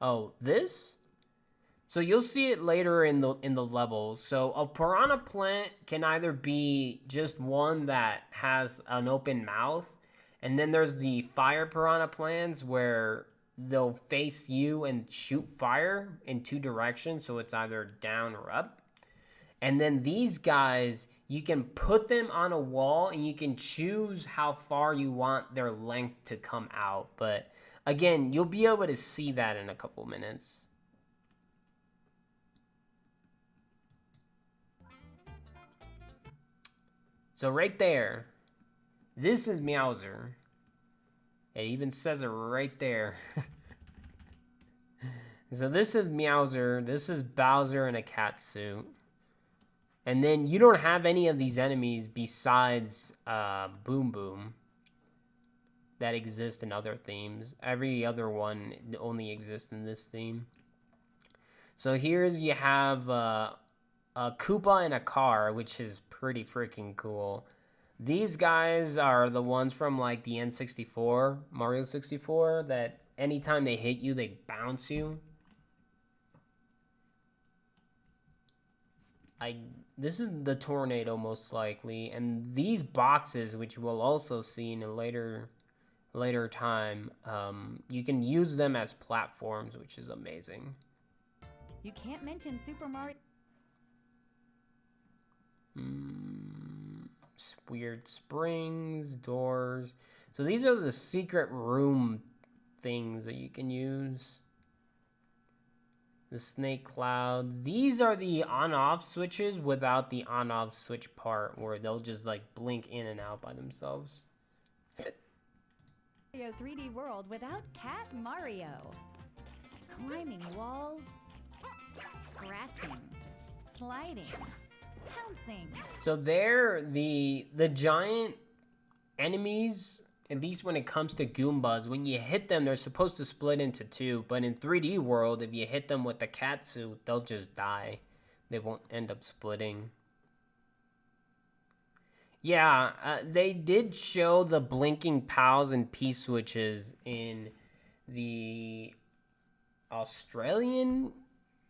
Speaker 1: Oh, this? So you'll see it later in the level. So a piranha plant can either be just one that has an open mouth, and then there's the fire piranha plants where they'll face you and shoot fire in two directions, so it's either down or up. And then these guys, you can put them on a wall and you can choose how far you want their length to come out. But again, you'll be able to see that in a couple minutes. So right there, this is Meowser. It even says it right there. So this is Meowser, this is Bowser in a cat suit. And then you don't have any of these enemies besides Boom Boom that exist in other themes. Every other one only exists in this theme. So here's you have a Koopa in a car, which is pretty freaking cool. These guys are the ones from like the N64, Mario 64, that anytime they hit you, they bounce you. This is the tornado most likely, and these boxes, which we'll also see in a later time, you can use them as platforms, which is amazing.
Speaker 3: You can't mention Super Mario.
Speaker 1: Weird springs, doors. So these are the secret room things that you can use. The snake clouds. These are the on-off switches without the on-off switch part, where they'll just like blink in and out by themselves.
Speaker 3: Mario 3D World without Cat Mario. Climbing walls, scratching, sliding, pouncing.
Speaker 1: So they're the giant enemies. At least when it comes to Goombas, when you hit them, they're supposed to split into two. But in 3D World, if you hit them with the cat suit, they'll just die. They won't end up splitting. Yeah, they did show the blinking pals and P-switches in the Australian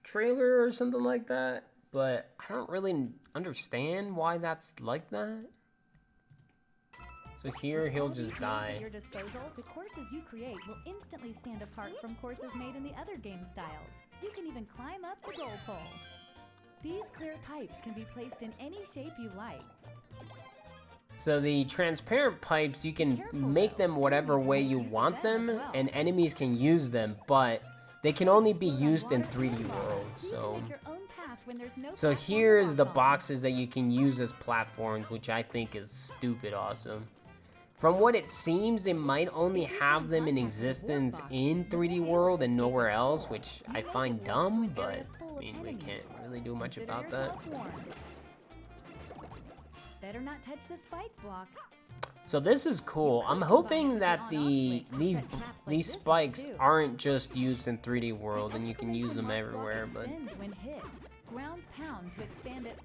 Speaker 1: trailer or something like that. But I don't really understand why that's like that. So here he'll just die.
Speaker 3: At your disposal, the courses you create will instantly stand apart from courses made in the other game styles. You can even climb up the goal pole. These clear pipes can be placed in any shape you like.
Speaker 1: So the transparent pipes, you can make them whatever way you want them, and enemies can use them, but they can only be used in 3D World. So here's the boxes that you can use as platforms, which I think is stupid awesome. From what it seems, they might only have them in existence in 3D World and nowhere else, which I find dumb, but I mean, we can't really do much about that.
Speaker 3: Better not touch the spike block.
Speaker 1: So this is cool. I'm hoping that these spikes aren't just used in 3D World and you can use them everywhere, but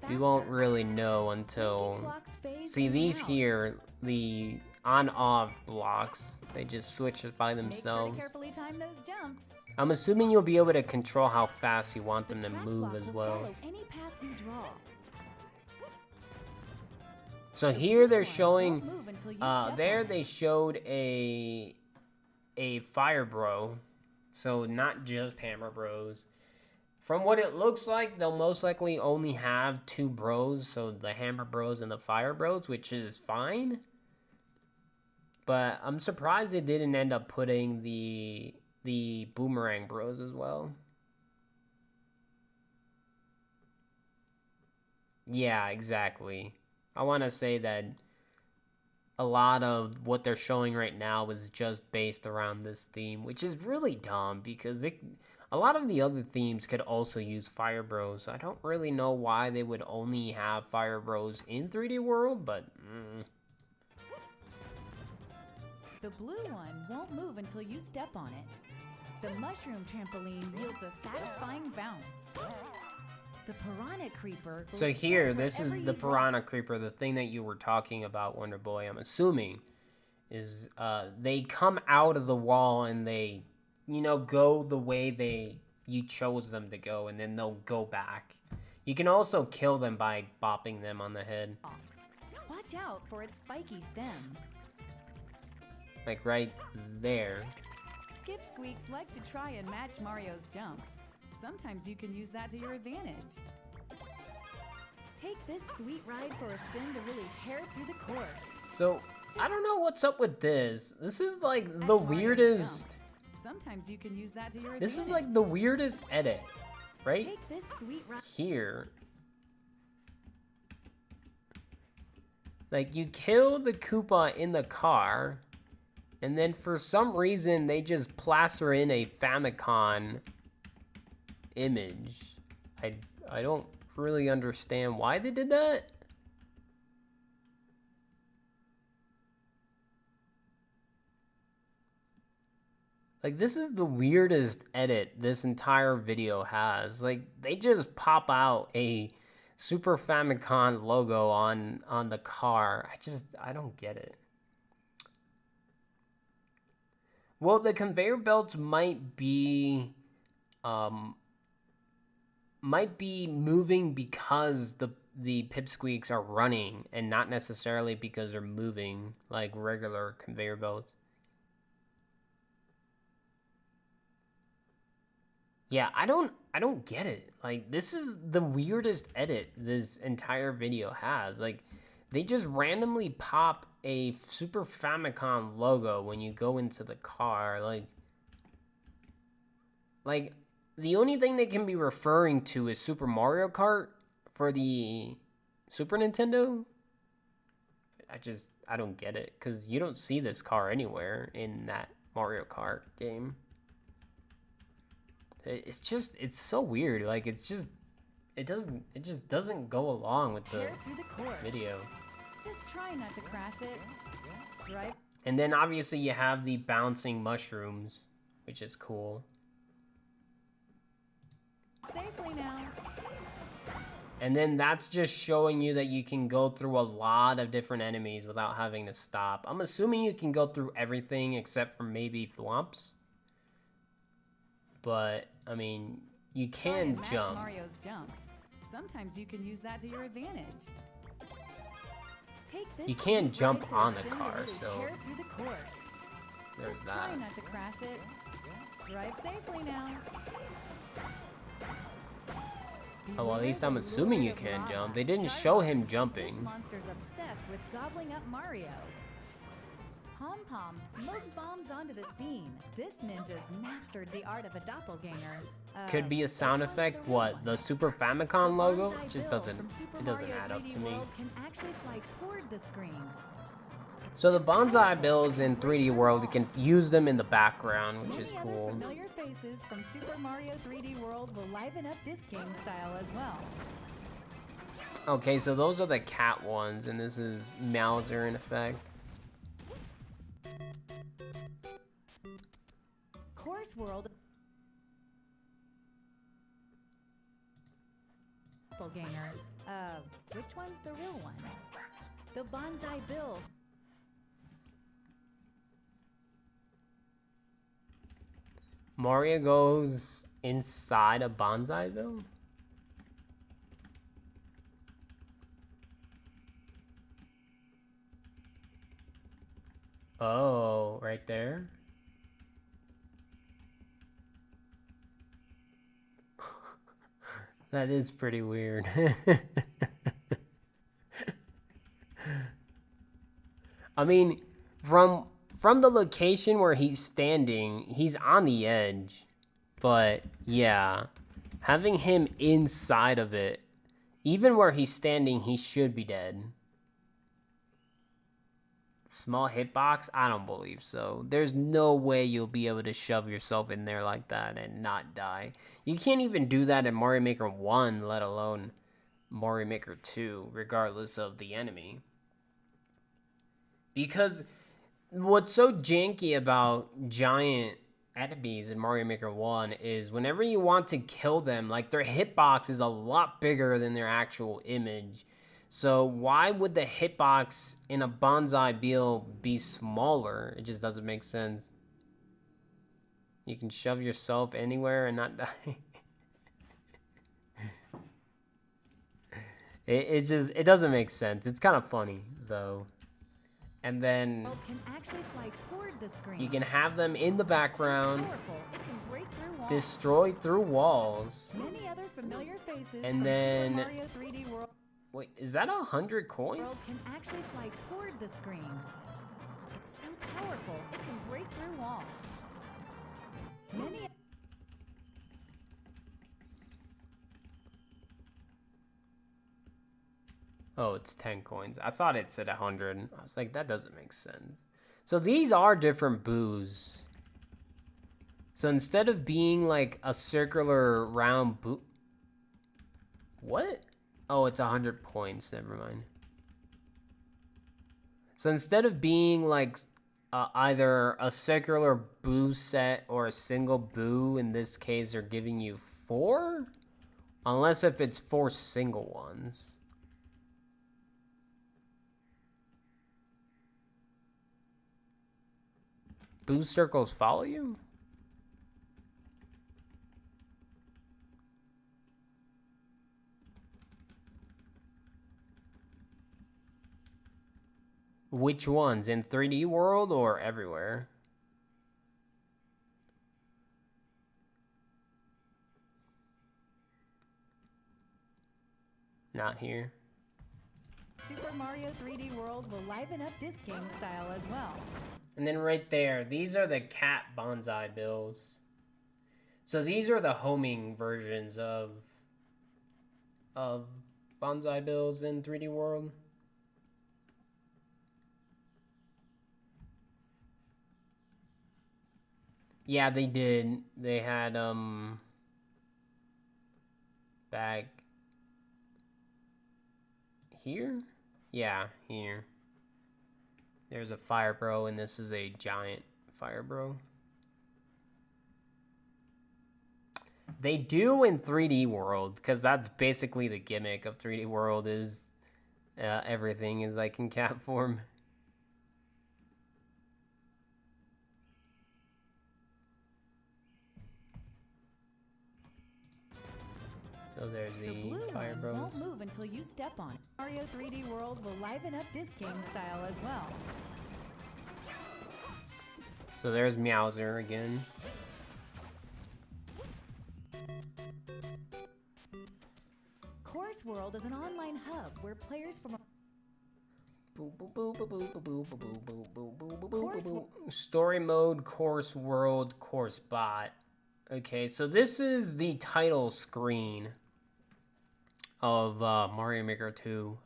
Speaker 1: we won't really know until... See, these here, the on-off blocks, they just switch it by themselves. I'm assuming you'll be able to control how fast you want them to move as well. So here they're showing, there they showed a Fire Bro, so not just Hammer Bros. From what it looks like, they'll most likely only have two bros, so the Hammer Bros and the Fire Bros, which is fine. But I'm surprised they didn't end up putting the Boomerang Bros as well. Yeah, exactly. I want to say that a lot of what they're showing right now was just based around this theme, which is really dumb because a lot of the other themes could also use Fire Bros. I don't really know why they would only have Fire Bros in 3D World, but...
Speaker 3: The blue one won't move until you step on it. The mushroom trampoline yields a satisfying bounce. The piranha creeper...
Speaker 1: So here, this is the piranha creeper, the thing that you were talking about, Wonder Boy, I'm assuming, is they come out of the wall and they, you know, go the way you chose them to go, and then they'll go back. You can also kill them by bopping them on the head.
Speaker 3: Watch out for its spiky stem.
Speaker 1: Like right there.
Speaker 3: Skip Squeaks like to try and match Mario's jumps. Sometimes you can use that to your advantage. Take this sweet ride for a spin to really tear through the course.
Speaker 1: So, I don't know what's up with this. This is like the weirdest...
Speaker 3: Sometimes you can use that to your advantage.
Speaker 1: This is like the weirdest edit, right?
Speaker 3: Take this sweet ride.
Speaker 1: Here. Like, you kill the Koopa in the car, and then for some reason they just plaster in a Famicom image. I don't really understand why they did that. Like, this is the weirdest edit this entire video has. Like, they just pop out a Super Famicom logo on the car. I don't get it. Well, the conveyor belts might be moving because the pipsqueaks are running and not necessarily because they're moving like regular conveyor belts. Yeah, I don't get it. Like, this is the weirdest edit this entire video has. Like, they just randomly pop a Super Famicom logo when you go into the car. Like the only thing they can be referring to is Super Mario Kart for the Super Nintendo. I don't get it, because you don't see this car anywhere in that Mario Kart game. It's so weird. Like, it just doesn't go along with the video.
Speaker 3: Just try not to crash it. Right?
Speaker 1: And then obviously you have the bouncing mushrooms, which is cool.
Speaker 3: Safely now.
Speaker 1: And then that's just showing you that you can go through a lot of different enemies without having to stop. I'm assuming you can go through everything except for maybe thwomps. But, I mean, you can jump.
Speaker 3: Mario's jumps. Sometimes you can use that to your advantage.
Speaker 1: You can jump on the car, so there's
Speaker 3: Just
Speaker 1: that.
Speaker 3: try not to crash it. Drive safely now.
Speaker 1: Oh, well, at least I'm assuming you can jump. They didn't show him jumping.
Speaker 3: This monster's obsessed with gobbling up Mario. Pom Pom smoke bombs onto the scene. This ninja's mastered the art of a doppelganger.
Speaker 1: Could be a sound effect. What? The Super Famicom logo? It just doesn't add up to me.
Speaker 3: Can actually fly toward the screen.
Speaker 1: So the Bonsai Bills in 3D World, you can use them in the background, which is
Speaker 3: Many
Speaker 1: cool.
Speaker 3: other familiar faces from Super Mario 3D World will liven up this game style as well.
Speaker 1: Okay, so those are the cat ones, and this is Mauser in effect.
Speaker 3: Course World Doppelganger. Which one's the real one? The Bonsai Bill.
Speaker 1: Mario goes inside a Bonsaiville? Oh, right there? That is pretty weird. I mean, from the location where he's standing, he's on the edge. But yeah, having him inside of it, even where he's standing, he should be dead. Small hitbox? I don't believe so. There's no way you'll be able to shove yourself in there like that and not die. You can't even do that in Mario Maker 1, let alone Mario Maker 2, regardless of the enemy. Because what's so janky about giant enemies in Mario Maker 1 is whenever you want to kill them, like their hitbox is a lot bigger than their actual image. So why would the hitbox in a bonsai beetle be smaller? It just doesn't make sense. You can shove yourself anywhere and not die. It doesn't make sense. It's kind of funny though. And then
Speaker 3: Can actually fly toward the screen.
Speaker 1: you can have them in the background,
Speaker 3: It can break through walls.
Speaker 1: destroy through walls.
Speaker 3: Many other familiar faces
Speaker 1: And
Speaker 3: from
Speaker 1: then-
Speaker 3: Super Mario 3D World
Speaker 1: Wait, is that 100 coins?
Speaker 3: can actually fly toward the screen. It's so powerful, it can break through walls. Many
Speaker 1: Oh, it's 10 coins. I thought it said 100. I was like, that doesn't make sense. So these are different boos. So instead of being like a circular round boo... What? Oh, it's 100 points. Never mind. So instead of being like either a circular boo set or a single boo, in this case, they're giving you 4? Unless if it's 4 single ones. Boo circles follow you? Which ones? In 3D World or everywhere? Not here.
Speaker 3: Super Mario 3D World will liven up this game style as well.
Speaker 1: And then right there, these are the cat bonsai bills. So these are the homing versions of bonsai bills in 3D World. Yeah, they did. They had back here? Yeah, here. There's a fire bro, and this is a giant fire bro. They do in 3D World, because that's basically the gimmick of 3D World is everything is like in cat form. So there's
Speaker 3: The
Speaker 1: the
Speaker 3: blue
Speaker 1: fire
Speaker 3: one
Speaker 1: bros.
Speaker 3: won't move until you step on it. Mario 3D World will liven up this game style as well.
Speaker 1: So there's Meowser again.
Speaker 3: Course World is an online hub where players from
Speaker 1: Story mode, course world, course bot. Okay, so this is the title screen of Mario Maker 2.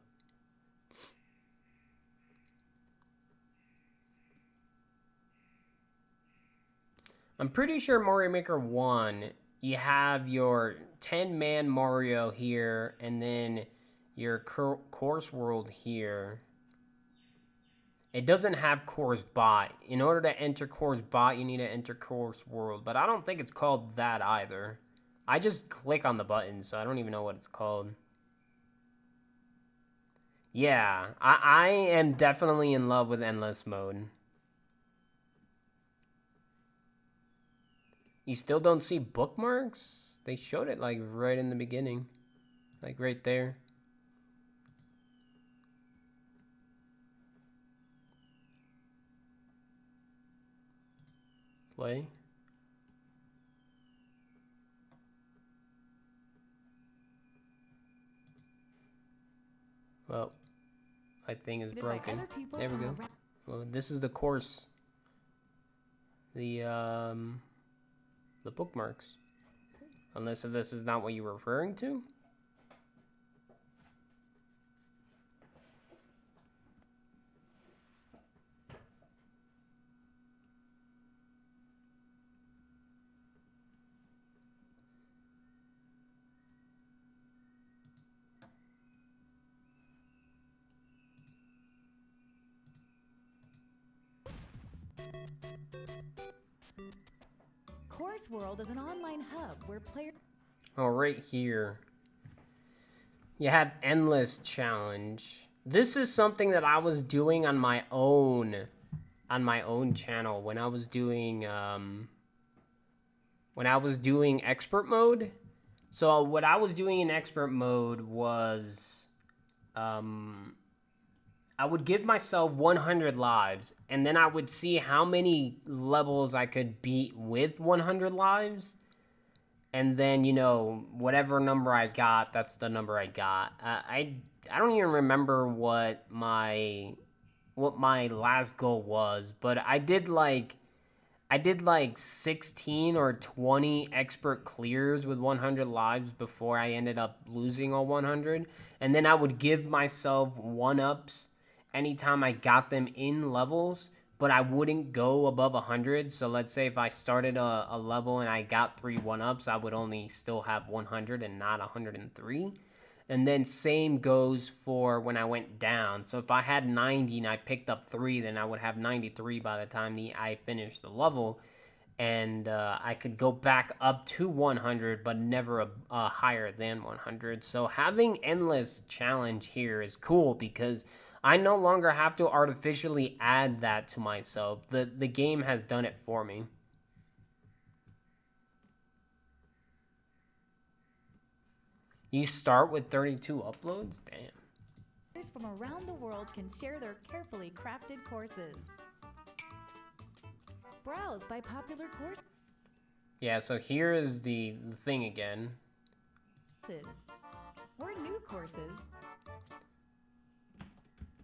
Speaker 1: I'm pretty sure Mario Maker 1, you have your 10-man Mario here, and then your course world here. It doesn't have course bot. In order to enter course bot, you need to enter course world. But I don't think it's called that either. I just click on the button, so I don't even know what it's called. Yeah, I am definitely in love with endless mode. You still don't see bookmarks? They showed it like right in the beginning. Like right there. Play. Well, my thing is broken. There we go. Well, this is the course. The bookmarks. Unless if this is not what you're referring to.
Speaker 3: Course World is an online hub where players...
Speaker 1: Oh, right here. You have Endless Challenge. This is something that I was doing on my own channel when I was doing expert mode. So what I was doing in expert mode was I would give myself 100 lives, and then I would see how many levels I could beat with 100 lives. And then, you know, whatever number I got, that's the number I got. I don't even remember what my last goal was, but I did like 16 or 20 expert clears with 100 lives before I ended up losing all 100. And then I would give myself 1-ups anytime I got them in levels, but I wouldn't go above 100. So let's say if I started a level and I got 3 1-ups, I would only still have 100 and not 103. And then same goes for when I went down. So if I had 90 and I picked up 3, then I would have 93 by the time I finished the level. And I could go back up to 100, but never higher than 100. So having Endless Challenge here is cool because I no longer have to artificially add that to myself. The game has done it for me. You start with 32 uploads? Damn.
Speaker 3: Players from around the world can share their carefully crafted courses. Browse by popular courses.
Speaker 1: Yeah, so here is the thing again.
Speaker 3: Or new courses.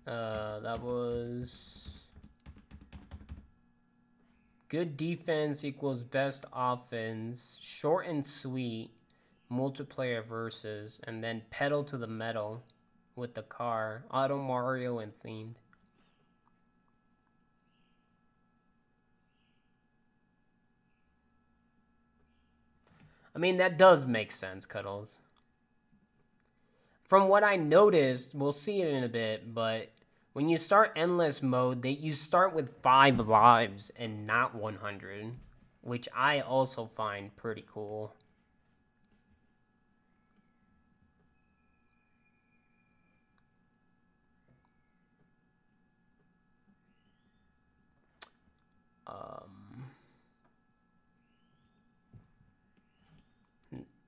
Speaker 1: That was... Good defense equals best offense. Short and sweet. Multiplayer versus. And then pedal to the metal with the car. Auto Mario and themed. I mean, that does make sense, Cuddles. From what I noticed, we'll see it in a bit, but when you start endless mode, you start with 5 lives and not 100, which I also find pretty cool.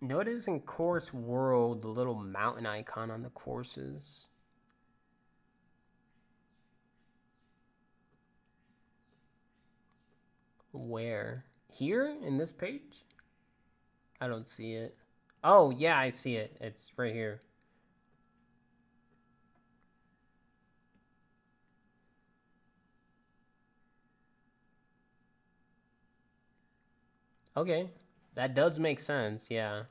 Speaker 1: Notice in Course World the little mountain icon on the courses. Where? Here? In this page? I don't see it. Oh, yeah, I see it. It's right here. Okay. That does make sense, yeah.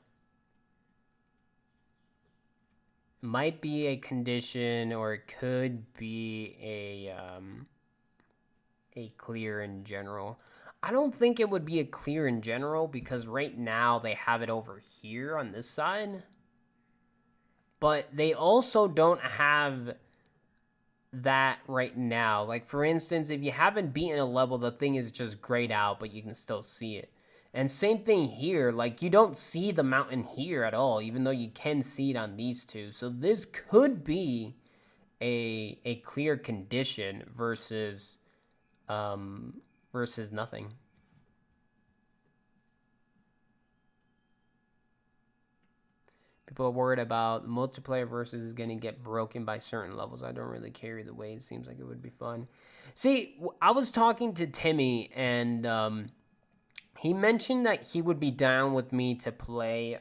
Speaker 1: It might be a condition, or it could be a clear in general. I don't think it would be a clear in general because right now they have it over here on this side. But they also don't have that right now. Like, for instance, if you haven't beaten a level, the thing is just grayed out, but you can still see it. And same thing here, like, you don't see the mountain here at all, even though you can see it on these two. So this could be a clear condition versus nothing. People are worried about multiplayer versus is going to get broken by certain levels. I don't really care either way. It seems like it would be fun. See, I was talking to Timmy, and he mentioned that he would be down with me to play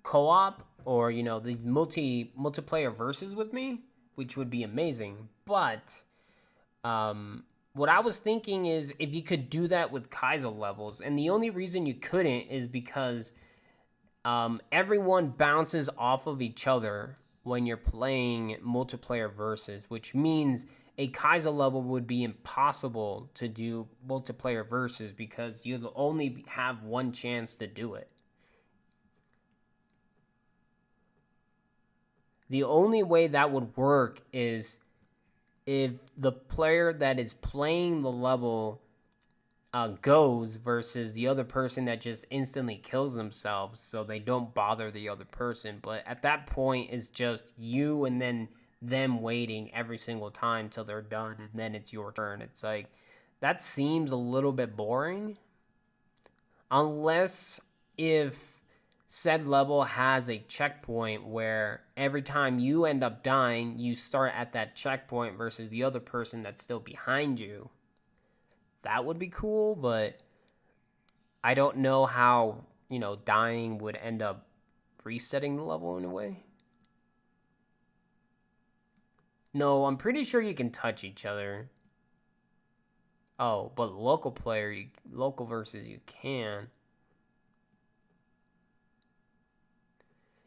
Speaker 1: co-op or, you know, these multiplayer versus with me, which would be amazing. But what I was thinking is if you could do that with Keisel levels, and the only reason you couldn't is because everyone bounces off of each other when you're playing multiplayer versus, which means a Keisel level would be impossible to do multiplayer versus because you'll only have one chance to do it. The only way that would work is if the player that is playing the level goes versus the other person that just instantly kills themselves so they don't bother the other person. But at that point, it's just you and then them waiting every single time till they're done, and then it's your turn. It's like, that seems a little bit boring. Unless if said level has a checkpoint where every time you end up dying, you start at that checkpoint versus the other person that's still behind you. That would be cool, but I don't know how, dying would end up resetting the level in a way. No, I'm pretty sure you can touch each other. Oh, but local versus you can.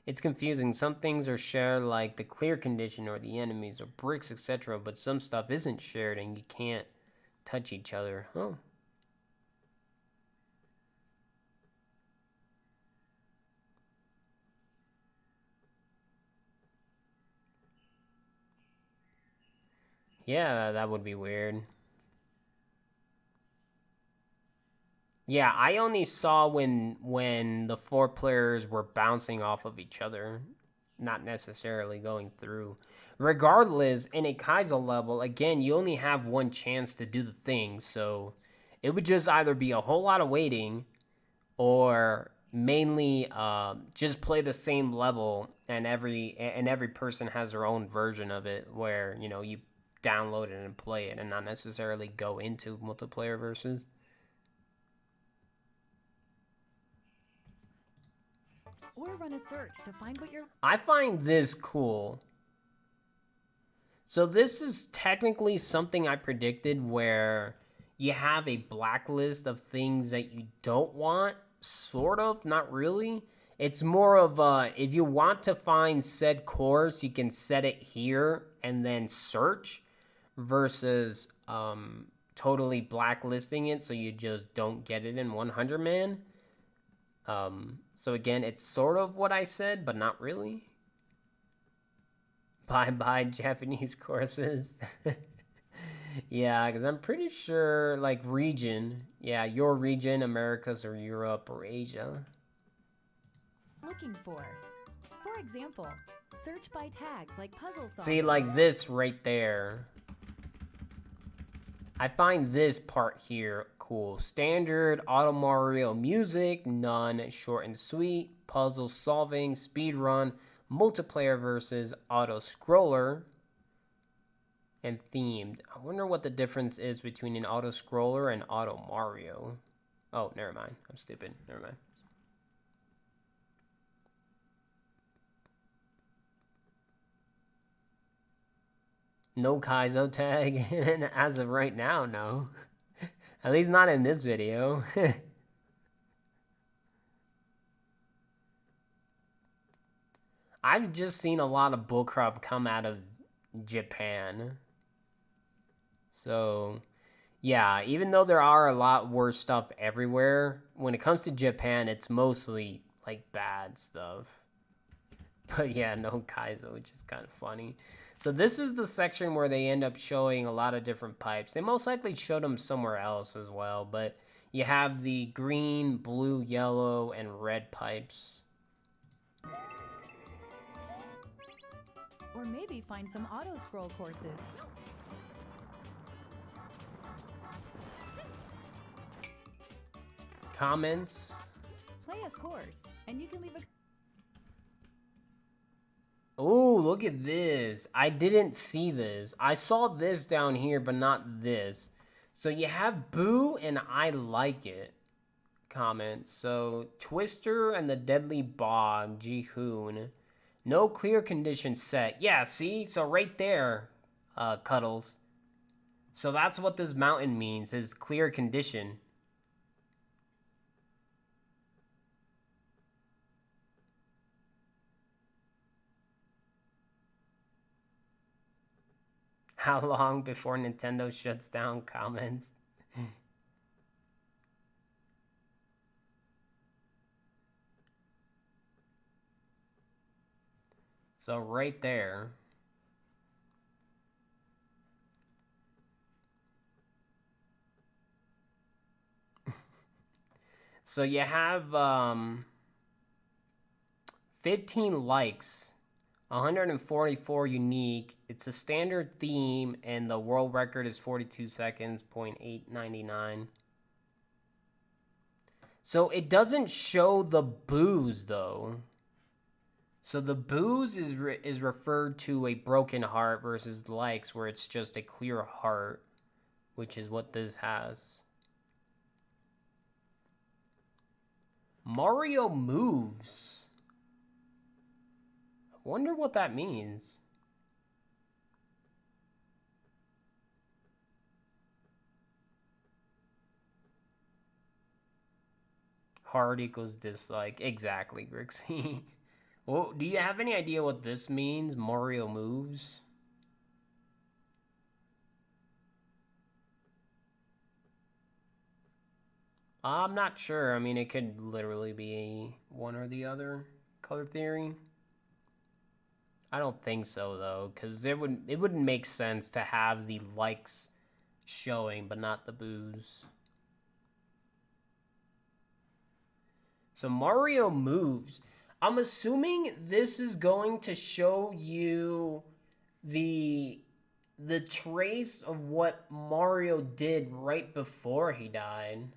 Speaker 1: It's confusing. Some things are shared, like the clear condition or the enemies or bricks, etc., but some stuff isn't shared and you can't touch each other. Huh. Yeah, that would be weird. Yeah, I only saw when the four players were bouncing off of each other, not necessarily going through. Regardless, in a Keisel level, again, you only have one chance to do the thing, so it would just either be a whole lot of waiting or mainly just play the same level, and every person has their own version of it where you download it and play it and not necessarily go into multiplayer versus.
Speaker 3: Or run a search to find what you're...
Speaker 1: I find this cool. So this is technically something I predicted, where you have a blacklist of things that you don't want, sort of, not really. It's more of if you want to find said course, you can set it here and then search, versus totally blacklisting it so you just don't get it in 100 man. So again, it's sort of what I said, but not really. Bye Japanese courses. Yeah, because I'm pretty sure, like, region. Yeah, your region, Americas or Europe or Asia.
Speaker 3: Looking for. For example, search by tags like puzzle solving.
Speaker 1: See, like this right there. I find this part here cool. Standard, Auto Mario music, none, short and sweet, puzzle solving, speed run, multiplayer versus auto scroller, and themed. I wonder what the difference is between an auto scroller and Auto Mario. Oh, never mind. I'm stupid. Never mind. No Kaizo tag, and as of right now, no. At least not in this video. I've just seen a lot of bullcrap come out of Japan. So, yeah, even though there are a lot worse stuff everywhere, when it comes to Japan, it's mostly, like, bad stuff. But yeah, no Kaizo, which is kind of funny. So this is the section where they end up showing a lot of different pipes. They most likely showed them somewhere else as well, but you have the green, blue, yellow, and red pipes.
Speaker 3: Or maybe find some auto scroll courses.
Speaker 1: Comments.
Speaker 3: Play a course, and you can leave a...
Speaker 1: Oh, look at this. I didn't see this. I saw this down here, but not this. So you have Boo and I like it comments. So Twister and the Deadly Bog, Jihoon. No clear condition set. Yeah, see? So right there, Cuddles. So that's what this mountain means, is clear condition. How long before Nintendo shuts down comments? So right there. So you have 15 likes, 144 unique. It's a standard theme, and the world record is 42 seconds, 0.899. So it doesn't show the booze, though. So the booze is referred to a broken heart versus likes, where it's just a clear heart, which is what this has. Mario moves. I wonder what that means. Heart equals dislike. Exactly, Grixie. Well, do you have any idea what this means? Mario moves? I'm not sure. I mean, it could literally be one or the other. Color theory. I don't think so though, because it wouldn't make sense to have the likes showing but not the boos. So Mario moves. I'm assuming this is going to show you the trace of what Mario did right before he died.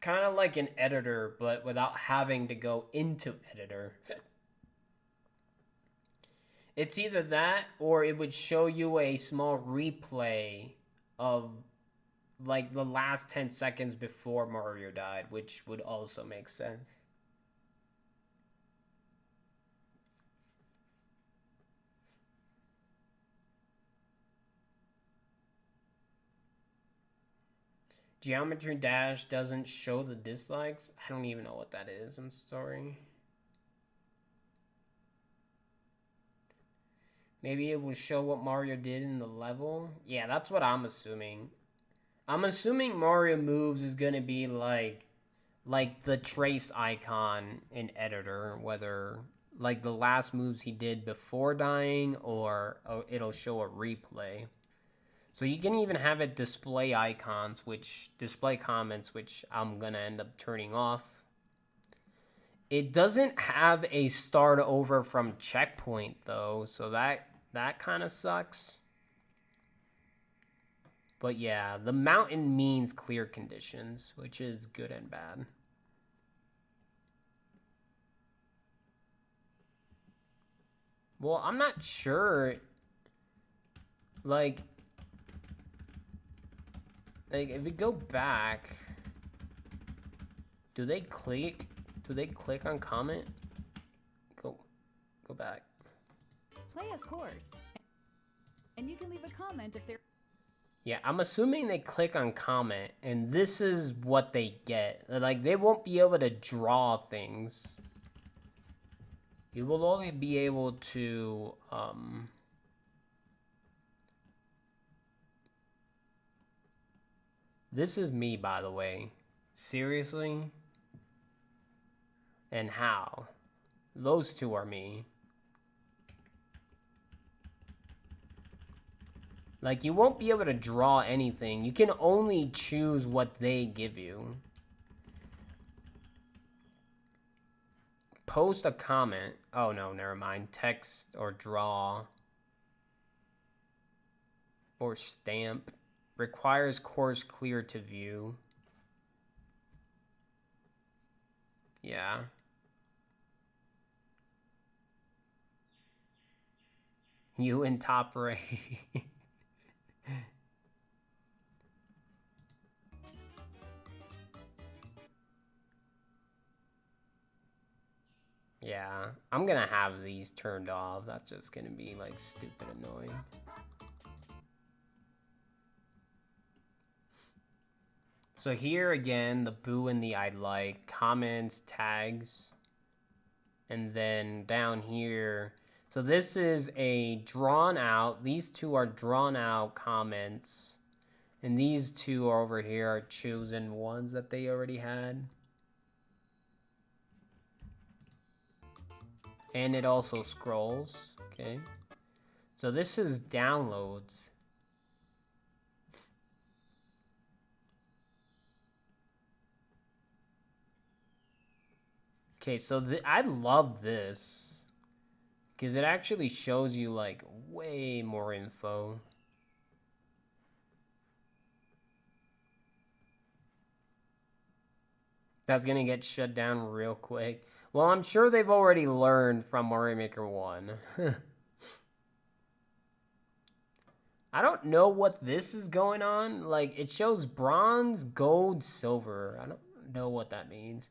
Speaker 1: Kind of like an editor, but without having to go into editor. It's either that or it would show you a small replay of like the last 10 seconds before Mario died, which would also make sense. Geometry Dash doesn't show the dislikes. I don't even know what that is. I'm sorry. Maybe it will show what Mario did in the level. Yeah, that's what I'm assuming. I'm assuming Mario moves is gonna be like the trace icon in editor, whether like the last moves he did before dying or it'll show a replay. So you can even have it display icons, which display comments, which I'm gonna end up turning off. It doesn't have a start over from checkpoint though, so that kind of sucks. But yeah, the mountain means clear conditions, which is good and bad. Well, I'm not sure. Like if we go back, do they click on comment? Go back.
Speaker 3: Play a course, and you can leave a comment if they're...
Speaker 1: Yeah, I'm assuming they click on comment, and this is what they get. Like, they won't be able to draw things. You will only be able to, This is me, by the way. Seriously? And how? Those two are me. Like, you won't be able to draw anything. You can only choose what they give you. Post a comment. Oh, no, never mind. Text or draw. Or stamp. Requires course clear to view. Yeah. You and Top Ray. Yeah, I'm gonna have these turned off. That's just gonna be like stupid annoying. So here again, the boo and the I like, comments, tags, and then down here. So this is a drawn out, these two are drawn out comments, and these two over here are chosen ones that they already had. And it also scrolls, okay? So this is downloads. Okay, so I love this. Because it actually shows you, like, way more info. That's gonna get shut down real quick. Well, I'm sure they've already learned from Mario Maker 1. I don't know what this is going on. Like, it shows bronze, gold, silver. I don't know what that means.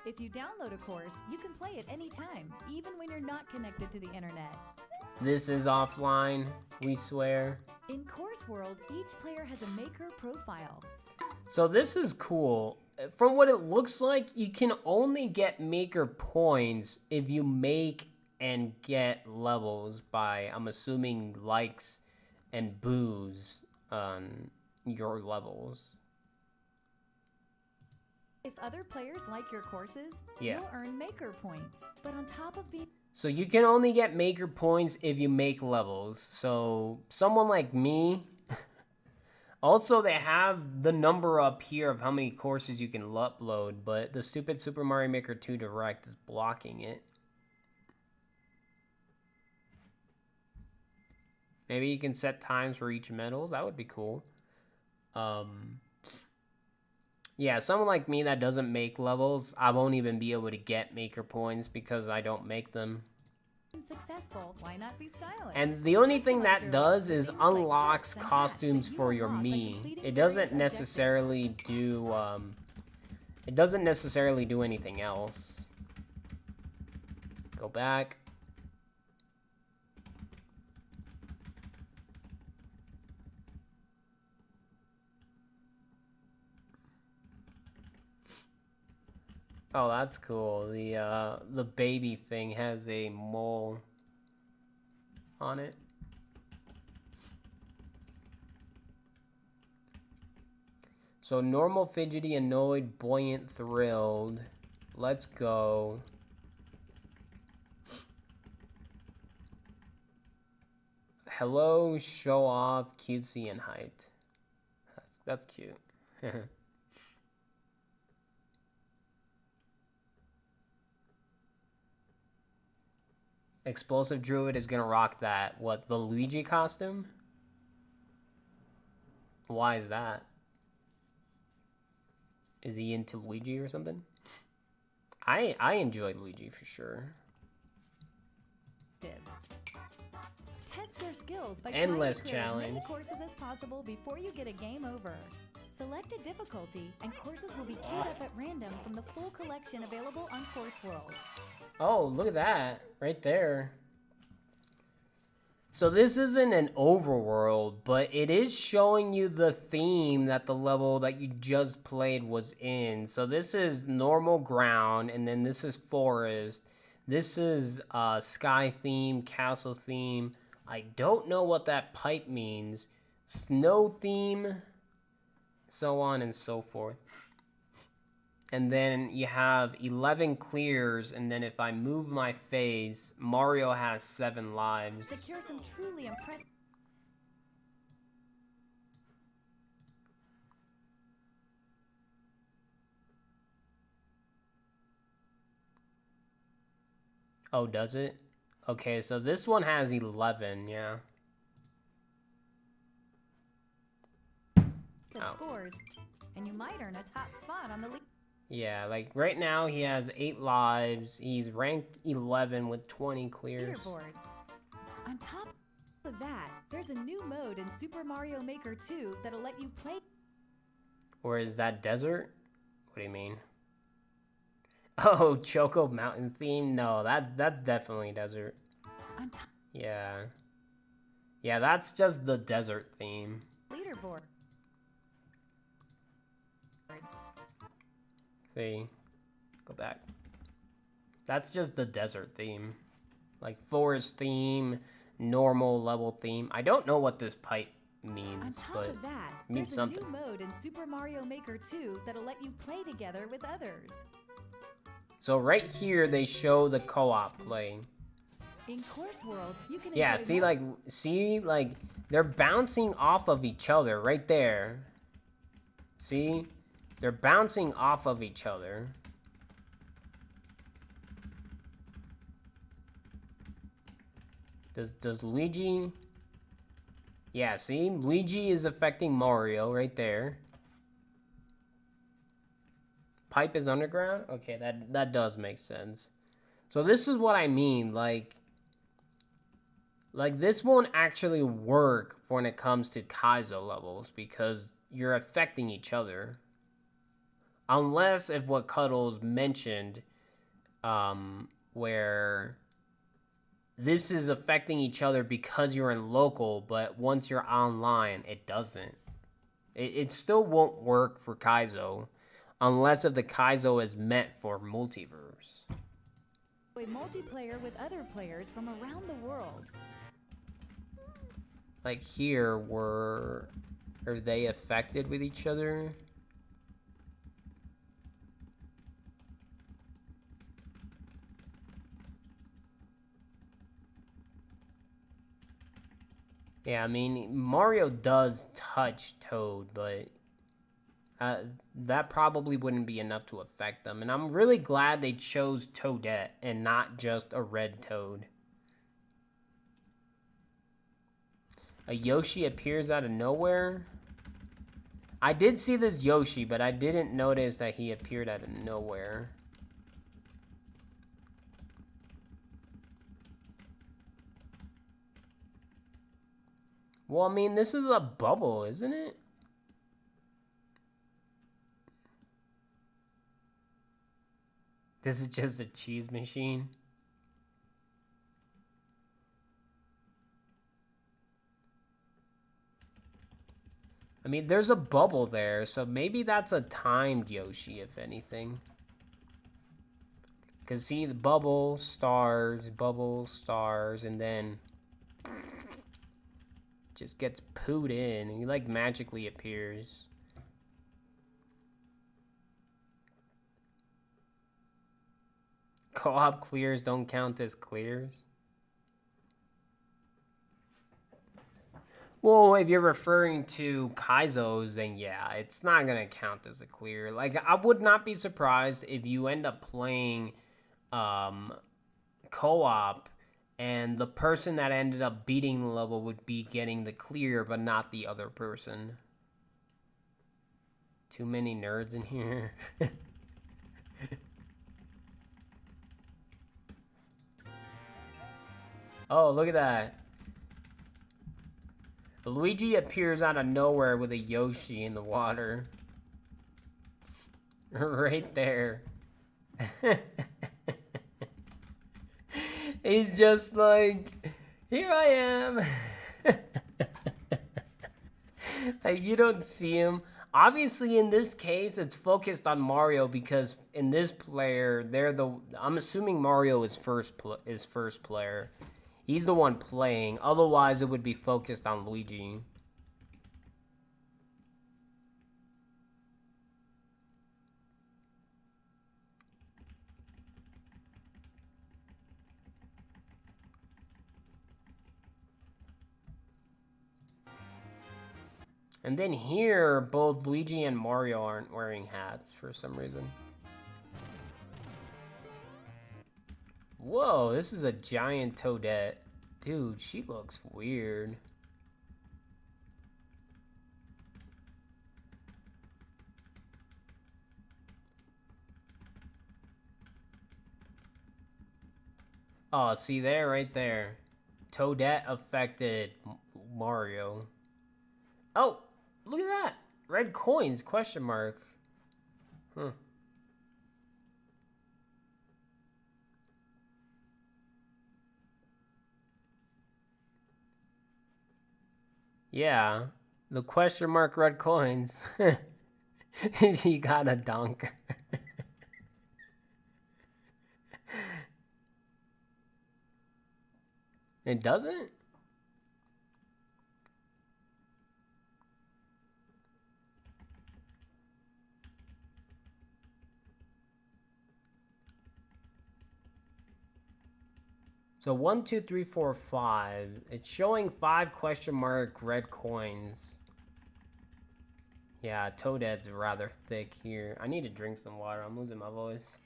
Speaker 3: If you download a course, you can play it anytime, even when you're not connected to the internet.
Speaker 1: This is offline, we swear.
Speaker 3: In Course World, each player has a maker profile.
Speaker 1: So this is cool. From what it looks like, you can only get maker points if you make and get levels by, I'm assuming, likes and boos on your levels.
Speaker 3: If other players like your courses,
Speaker 1: Yeah.
Speaker 3: you'll earn maker points. But on top of being...
Speaker 1: So you can only get maker points if you make levels. So someone like me... Also, they have the number up here of how many courses you can upload, but the stupid Super Mario Maker 2 Direct is blocking it. Maybe you can set times for each medals. That would be cool. Yeah, someone like me that doesn't make levels, I won't even be able to get maker points because I don't make them.
Speaker 3: Successful, why not be stylish?
Speaker 1: And the only thing
Speaker 3: Customize
Speaker 1: that
Speaker 3: your
Speaker 1: does
Speaker 3: look with
Speaker 1: is
Speaker 3: things like
Speaker 1: unlocks
Speaker 3: shirts and hats
Speaker 1: costumes
Speaker 3: that you
Speaker 1: for your
Speaker 3: unlock by
Speaker 1: me.
Speaker 3: completing
Speaker 1: It
Speaker 3: various
Speaker 1: doesn't
Speaker 3: objectives.
Speaker 1: necessarily do it doesn't necessarily do anything else. Go back. Oh, that's cool. The baby thing has a mole on it. So normal, fidgety, annoyed, buoyant, thrilled. Let's go. Hello, show off, cutesy, and hyped. That's cute. Explosive Druid is gonna rock that. What, the Luigi costume? Why is that? Is he into Luigi or something? I enjoy Luigi for sure.
Speaker 3: Test your skills by
Speaker 1: Endless
Speaker 3: trying to clear as many
Speaker 1: challenge.
Speaker 3: courses as possible before you get a game over. Select a difficulty, and courses will be queued up at random from the full collection available on Course World.
Speaker 1: Oh, look at that. Right there. So this isn't an overworld, but it is showing you the theme that the level that you just played was in. So this is normal ground, and then this is forest. This is sky theme, castle theme. I don't know what that pipe means. Snow theme, so on and so forth. And then you have 11 clears, and then if I move my face, Mario has 7 lives.
Speaker 3: Secure some truly impressive...
Speaker 1: Oh, does it? Okay, so this one has 11, yeah.
Speaker 3: scores, and you might earn a top spot on the league.
Speaker 1: Yeah, like right now he has 8 lives. He's ranked 11 with 20 clears.
Speaker 3: Leaderboards. On top of that, there's a new mode in Super Mario Maker 2 that'll let you play.
Speaker 1: Or is that desert? What do you mean? Oh, Choco Mountain theme? No, that's definitely desert.
Speaker 3: On top
Speaker 1: Yeah. Yeah, that's just the desert theme.
Speaker 3: leaderboard.
Speaker 1: See? Go back. That's just the desert theme. Like forest theme, normal level theme. I don't know what this pipe
Speaker 3: On
Speaker 1: means,
Speaker 3: top
Speaker 1: but
Speaker 3: of that,
Speaker 1: means
Speaker 3: there's
Speaker 1: something.
Speaker 3: a new mode in Super Mario Maker 2 that'll let you play together with others.
Speaker 1: So right here they show the co-op playing.
Speaker 3: In Course World, you can
Speaker 1: Yeah,
Speaker 3: enjoy
Speaker 1: see, like, they're bouncing off of each other right there. See? They're bouncing off of each other. Does Luigi... Yeah, see? Luigi is affecting Mario right there. Pipe is underground? Okay, that does make sense. So this is what I mean, like this won't actually work when it comes to Kaizo levels because you're affecting each other. Unless if what Cuddles mentioned, where this is affecting each other because you're in local, but once you're online, it doesn't. It still won't work for Kaizo unless if the Kaizo is meant for multiverse.
Speaker 3: multiplayer with other players from around the world.
Speaker 1: Like here, are they affected with each other? Yeah, I mean, Mario does touch Toad, but that probably wouldn't be enough to affect them. And I'm really glad they chose Toadette and not just a red Toad. A Yoshi appears out of nowhere. I did see this Yoshi, but I didn't notice that he appeared out of nowhere. Well, I mean, this is a bubble, isn't it? This is just a cheese machine. I mean, there's a bubble there, so maybe that's a timed Yoshi, if anything. Because see, the bubble, stars, and then just gets pooed in, and he like magically appears. Co-op clears don't count as clears. Well, if you're referring to Kaizos, then yeah, it's not gonna count as a clear. Like, I would not be surprised if you end up playing co-op and the person that ended up beating the level would be getting the clear, but not the other person. Too many nerds in here. Oh, look at that. Luigi appears out of nowhere with a Yoshi in the water. Right there. He's just like, here I am. Like, you don't see him. Obviously, in this case, it's focused on Mario because in this player, I'm assuming Mario is first player. He's the one playing. Otherwise, it would be focused on Luigi. And then here, both Luigi and Mario aren't wearing hats for some reason. Whoa, this is a giant Toadette. Dude, she looks weird. Oh, see there, right there. Toadette affected Mario. Oh, look at that. Red coins, question mark. Huh. Yeah, the question mark red coins. She got a dunk. It doesn't? So 1, 2, 3, 4, 5. It's showing 5 question mark red coins. Yeah, Toadet's rather thick here. I need to drink some water. I'm losing my voice.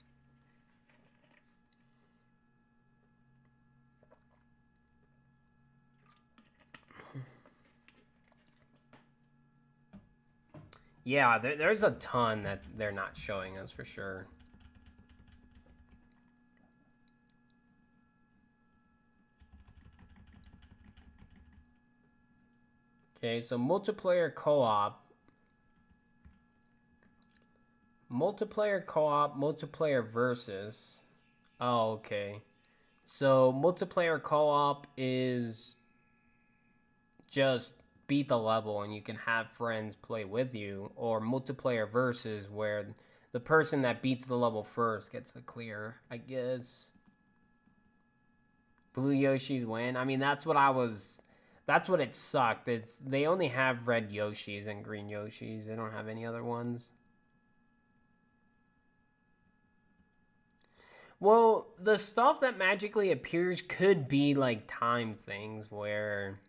Speaker 1: Yeah, there's a ton that they're not showing us for sure. Okay, so multiplayer co-op. Multiplayer co-op, multiplayer versus. Oh, okay. So multiplayer co-op is just beat the level and you can have friends play with you, or multiplayer versus where the person that beats the level first gets the clear, I guess. Blue Yoshis win. I mean, that's what it sucked. They only have red Yoshis and green Yoshis. They don't have any other ones. Well, the stuff that magically appears could be like time things where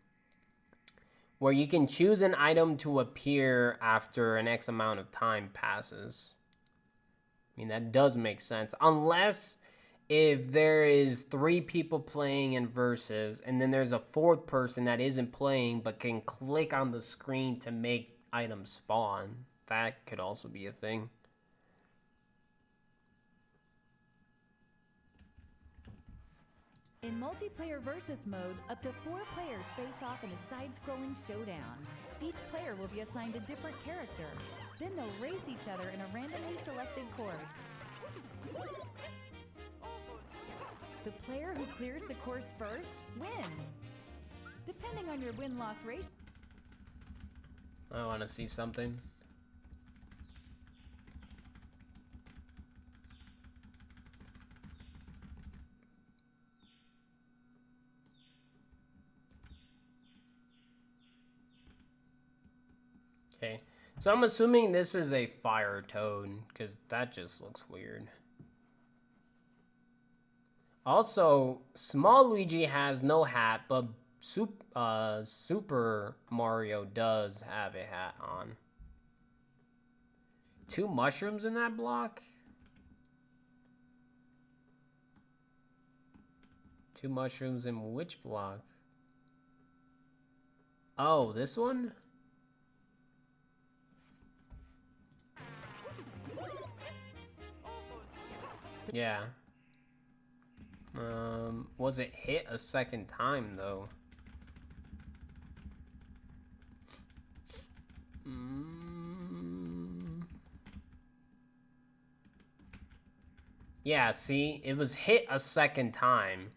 Speaker 1: you can choose an item to appear after an X amount of time passes. I mean, that does make sense. Unless if there is 3 people playing in versus, and then there's a 4th person that isn't playing but can click on the screen to make items spawn. That could also be a thing.
Speaker 3: In multiplayer versus mode, up to 4 players face off in a side-scrolling showdown. Each player will be assigned a different character. Then they'll race each other in a randomly selected course. The player who clears the course first wins. Depending on your win-loss ratio.
Speaker 1: I want to see something. Okay, so I'm assuming this is a fire toad, because that just looks weird. Also, Small Luigi has no hat, but Super Mario does have a hat on. 2 mushrooms in that block? 2 mushrooms in which block? Oh, this one? Yeah. Was it hit a second time though? Yeah, see, it was hit a second time.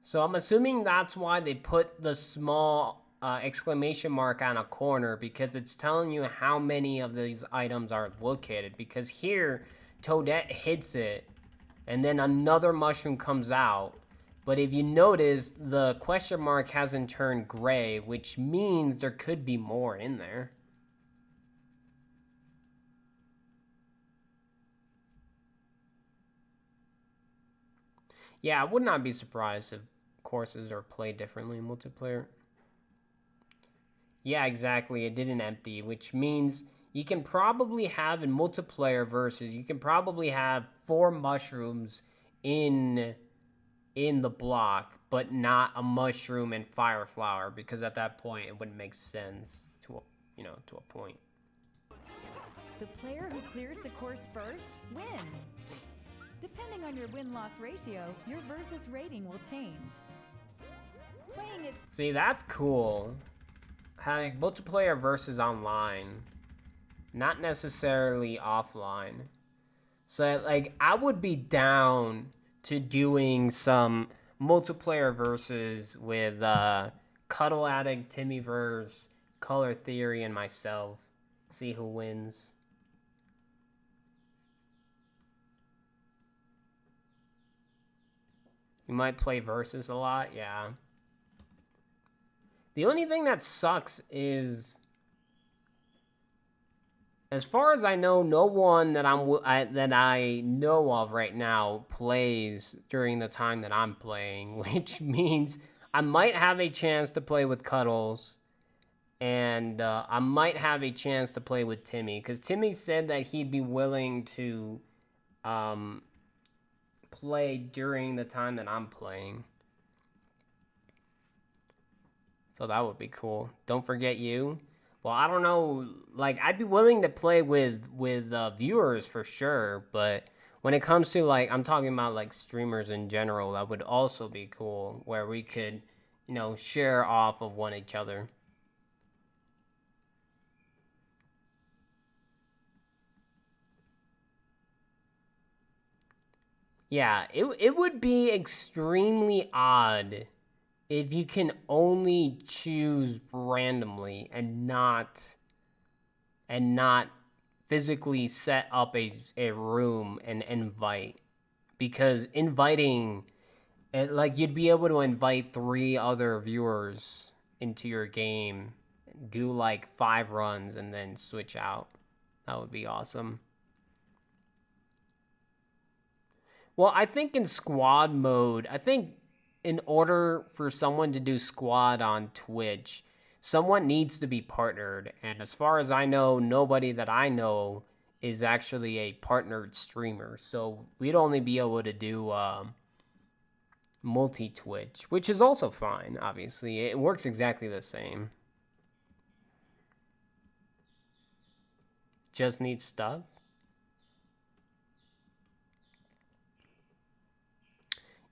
Speaker 1: So I'm assuming that's why they put the small exclamation mark on a corner, because it's telling you how many of these items are located. Because here, Toadette hits it, and then another mushroom comes out. But if you notice, the question mark hasn't turned gray, which means there could be more in there. Yeah, I would not be surprised if courses are played differently in multiplayer. Yeah, exactly. It didn't empty, which means you can probably have in multiplayer versus, you can probably have 4 mushrooms in the block, but not a mushroom and fire flower, because at that point it wouldn't make sense to a point.
Speaker 3: The player who clears the course first wins. Depending on your win-loss ratio, your versus rating will change. Playing it.
Speaker 1: See, that's cool. Having multiplayer versus online, not necessarily offline. So, like, I would be down to doing some multiplayer versus with Cuddle Addict, Timmyverse, Color Theory, and myself. See who wins. You might play versus a lot, yeah. The only thing that sucks is As far as I know, no one that that I know of right now plays during the time that I'm playing, which means I might have a chance to play with Cuddles, and I might have a chance to play with Timmy, because Timmy said that he'd be willing to um, play during the time that I'm playing. So that would be cool. Don't forget you. Well, I don't know. Like, I'd be willing to play with viewers for sure, but when it comes to like, I'm talking about like streamers in general, that would also be cool, where we could, share off of one each other. Yeah, it would be extremely odd if you can only choose randomly and not physically set up a room and invite, because inviting like you'd be able to invite 3 other viewers into your game, do like 5 runs and then switch out. That would be awesome. Well, I think in squad mode, I think in order for someone to do squad on Twitch, someone needs to be partnered. And as far as I know, nobody that I know is actually a partnered streamer. So we'd only be able to do multi Twitch, which is also fine, obviously. It works exactly the same. Just needs stuff.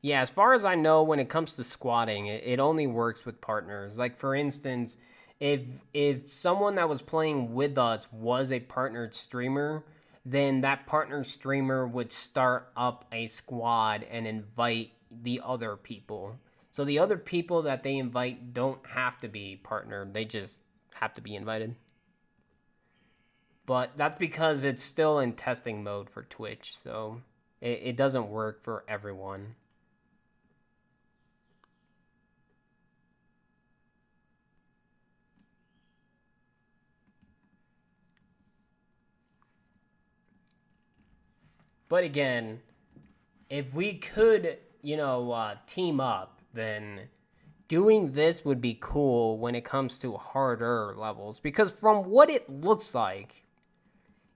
Speaker 1: Yeah, as far as I know, when it comes to squatting, it only works with partners. Like for instance, if someone that was playing with us was a partnered streamer, then that partner streamer would start up a squad and invite the other people. So the other people that they invite don't have to be partnered; they just have to be invited. But that's because it's still in testing mode for Twitch, so it doesn't work for everyone. But again, if we could, team up, then doing this would be cool when it comes to harder levels. Because from what it looks like,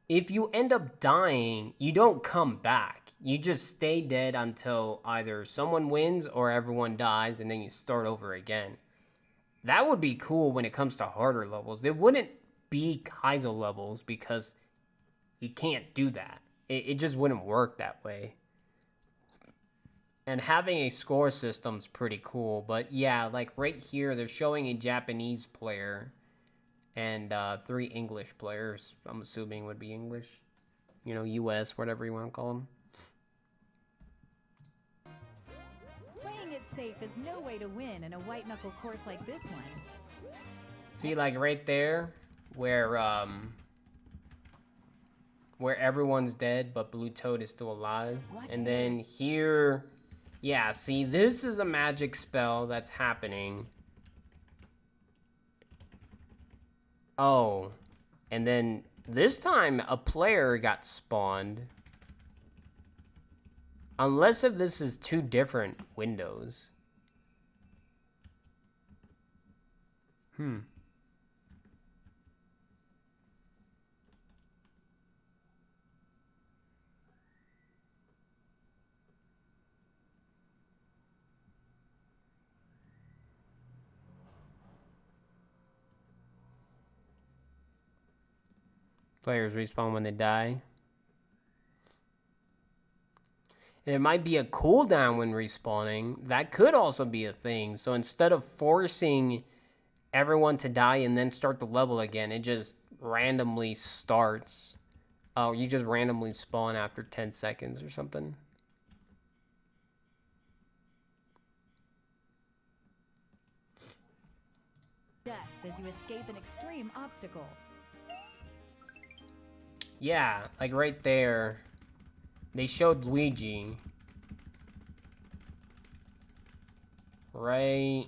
Speaker 1: if you end up dying, you don't come back. You just stay dead until either someone wins or everyone dies, and then you start over again. That would be cool when it comes to harder levels. There wouldn't be Keisel levels because you can't do that. It just wouldn't work that way. And having a score system's pretty cool. But yeah, like right here, they're showing a Japanese player and 3 English players. I'm assuming would be English. US, whatever you want to call them.
Speaker 3: Playing it safe is no way to win in a white-knuckle course like this one.
Speaker 1: See, like right there, where everyone's dead, but Blue Toad is still alive. And then here, yeah, see, this is a magic spell that's happening. Oh, and then this time a player got spawned. Unless if this is 2 different windows. Players respawn when they die. And it might be a cooldown when respawning. That could also be a thing. So instead of forcing everyone to die and then start the level again, it just randomly starts. Oh, you just randomly spawn after 10 seconds or something.
Speaker 3: Dust as you escape an extreme obstacle.
Speaker 1: Yeah, like right there. They showed Luigi. Right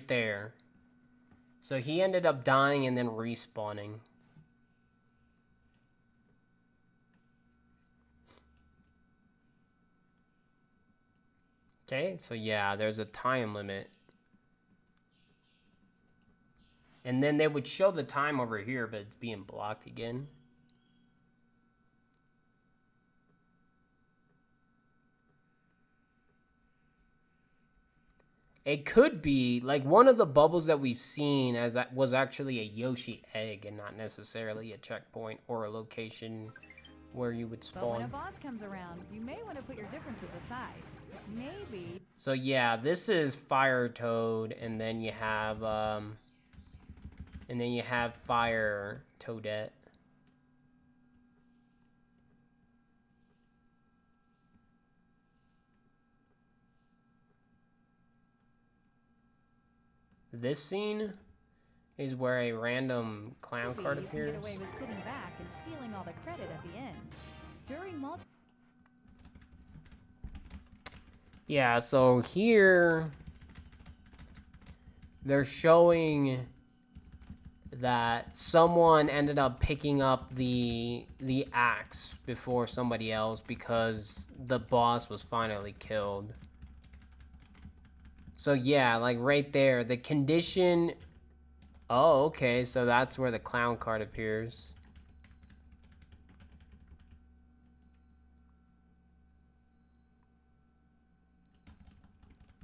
Speaker 1: there. So he ended up dying and then respawning. Okay, so yeah, there's a time limit. And then they would show the time over here, but it's being blocked again. It could be, like, one of the bubbles that we've seen as that was actually a Yoshi egg and not necessarily a checkpoint or a location where you would spawn.
Speaker 3: But when a boss comes around, you may want to put your differences aside. Maybe.
Speaker 1: So yeah, this is Fire Toad, and then you have Fire Toadette. This scene is where a random clown card appears.
Speaker 3: You can get away with sitting back and stealing all the credit at the end. During multi.
Speaker 1: Yeah, so here they're showing that someone ended up picking up the axe before somebody else because the boss was finally killed. So yeah, like right there, the condition. Oh, okay, so that's where the clown card appears.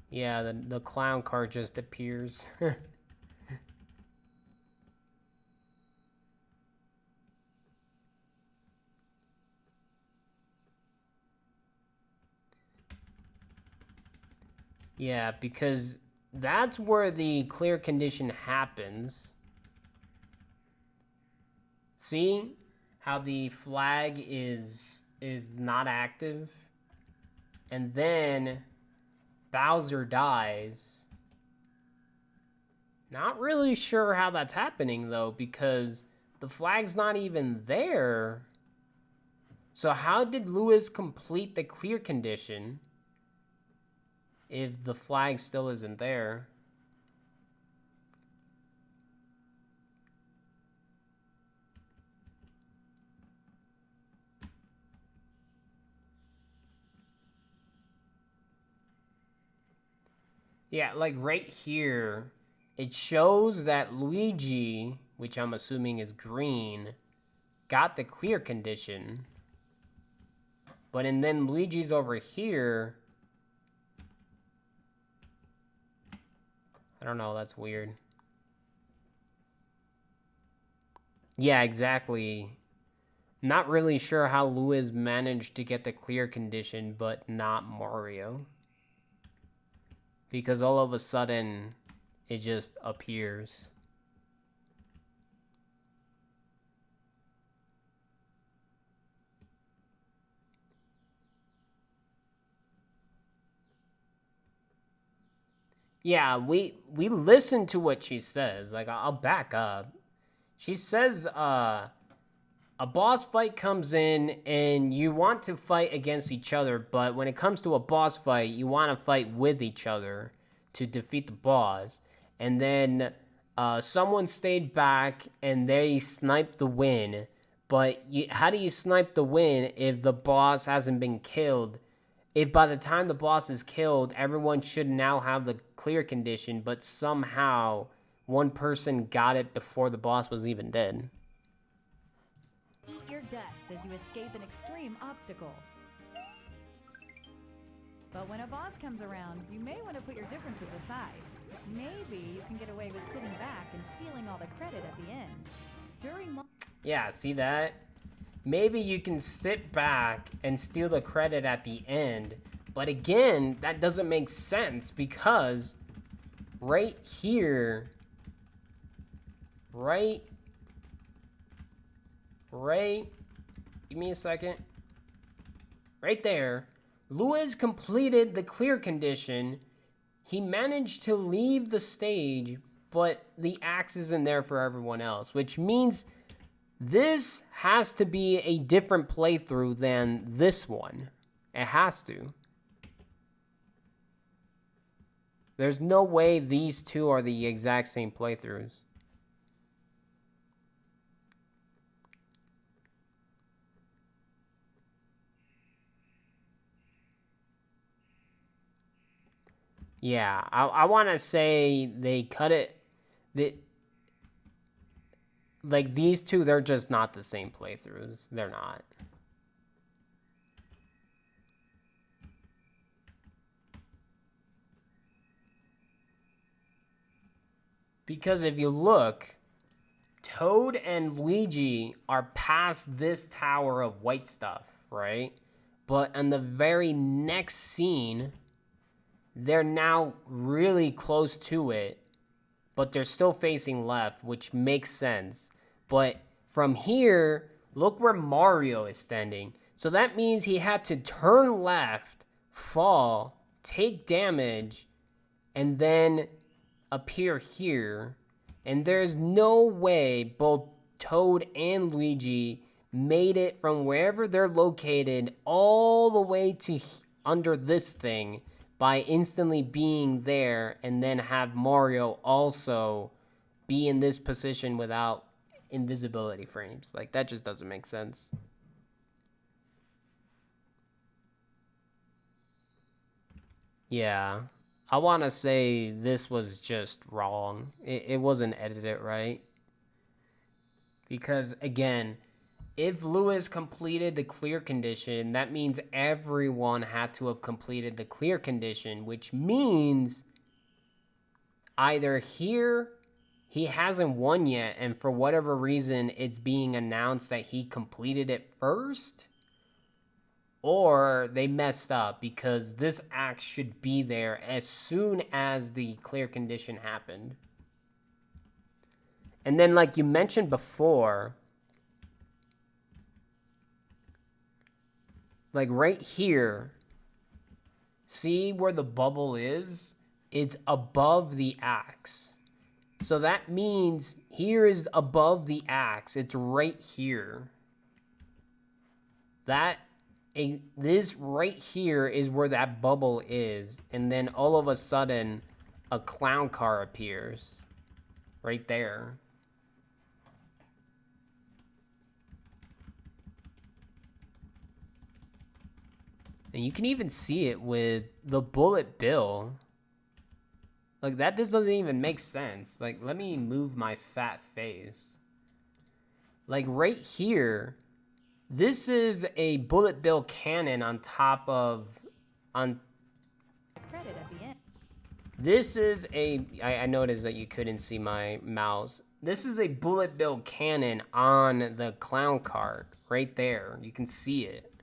Speaker 1: Yeah, the clown card just appears. Yeah, because that's where the clear condition happens. See how the flag is not active? And then Bowser dies. Not really sure how that's happening though, because the flag's not even there. So how did Lewis complete the clear condition if the flag still isn't there? Yeah, like right here, it shows that Luigi, which I'm assuming is green, got the clear condition. But and then Luigi's over here. I don't know, that's weird. Yeah, exactly. Not really sure how Lewis managed to get the clear condition, but not Mario. Because all of a sudden, it just appears. Yeah, we listen to what she says. Like, I'll back up. She says, a boss fight comes in and you want to fight against each other, but when it comes to a boss fight, you want to fight with each other to defeat the boss. And then someone stayed back and they sniped the win. But how do you snipe the win if the boss hasn't been killed? If by the time the boss is killed, everyone should now have the clear condition, but somehow one person got it before the boss was even dead.
Speaker 3: Eat your dust as you escape an extreme obstacle. But when a boss comes around, you may want to put your differences aside. Maybe you can get away with sitting back and stealing all the credit at the end.
Speaker 1: Yeah, see that? Maybe you can sit back and steal the credit at the end. But again, that doesn't make sense because right here, right, give me a second. Right there, Lewis completed the clear condition. He managed to leave the stage, but the axe isn't there for everyone else, which means this has to be a different playthrough than this one. It has to. There's no way these two are the exact same playthroughs. Yeah, I want to say they cut it. They, like, these two, they're just not the same playthroughs. They're not. Because if you look, Toad and Luigi are past this tower of white stuff, right? But in the very next scene, they're now really close to it, but they're still facing left, which makes sense. But from here, look where Mario is standing. So that means he had to turn left, fall, take damage, and then appear here. And there's no way both Toad and Luigi made it from wherever they're located all the way to under this thing by instantly being there, and then have Mario also be in this position without invisibility frames. Like, that just doesn't make sense. Yeah. I want to say this was just wrong. It wasn't edited right. Because, again, if Lewis completed the clear condition, that means everyone had to have completed the clear condition, which means either here he hasn't won yet, and for whatever reason it's being announced that he completed it first, or they messed up because this act should be there as soon as the clear condition happened. And then, like you mentioned before, like right here, see where the bubble is? It's above the axe. So that means here is above the axe. It's right here. This right here is where that bubble is. And then all of a sudden, a clown car appears. Right there. And you can even see it with the bullet bill. Like, that just doesn't even make sense. Like, let me move my fat face. Like, right here, this is a bullet bill cannon on top of...
Speaker 3: Credit at the end.
Speaker 1: This is a... I noticed that you couldn't see my mouse. This is a bullet bill cannon on the clown cart. Right there. You can see it.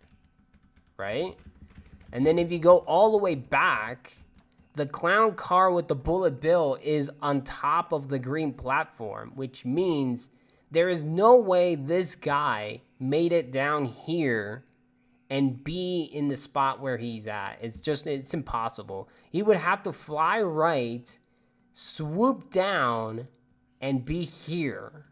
Speaker 1: Right? And then if you go all the way back, the clown car with the bullet bill is on top of the green platform, which means there is no way this guy made it down here and be in the spot where he's at. It's impossible. He would have to fly right, swoop down, and be here,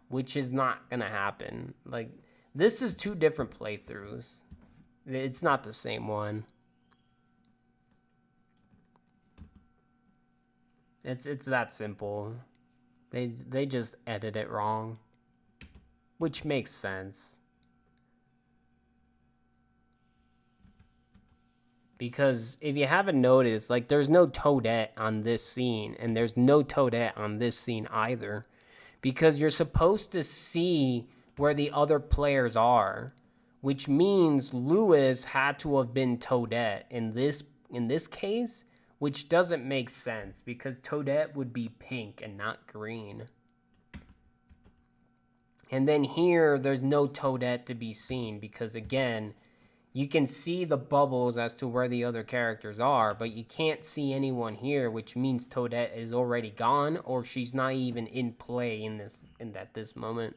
Speaker 1: which is not gonna happen. Like, this is two different playthroughs. It's not the same one. It's that simple. They just edit it wrong, which makes sense. Because if you haven't noticed, like, there's no Toadette on this scene, and there's no Toadette on this scene either, because you're supposed to see where the other players are, which means Lewis had to have been Toadette in this case, which doesn't make sense because Toadette would be pink and not green. And then here, there's no Toadette to be seen because, again, you can see the bubbles as to where the other characters are, but you can't see anyone here, which means Toadette is already gone, or she's not even in play at this moment.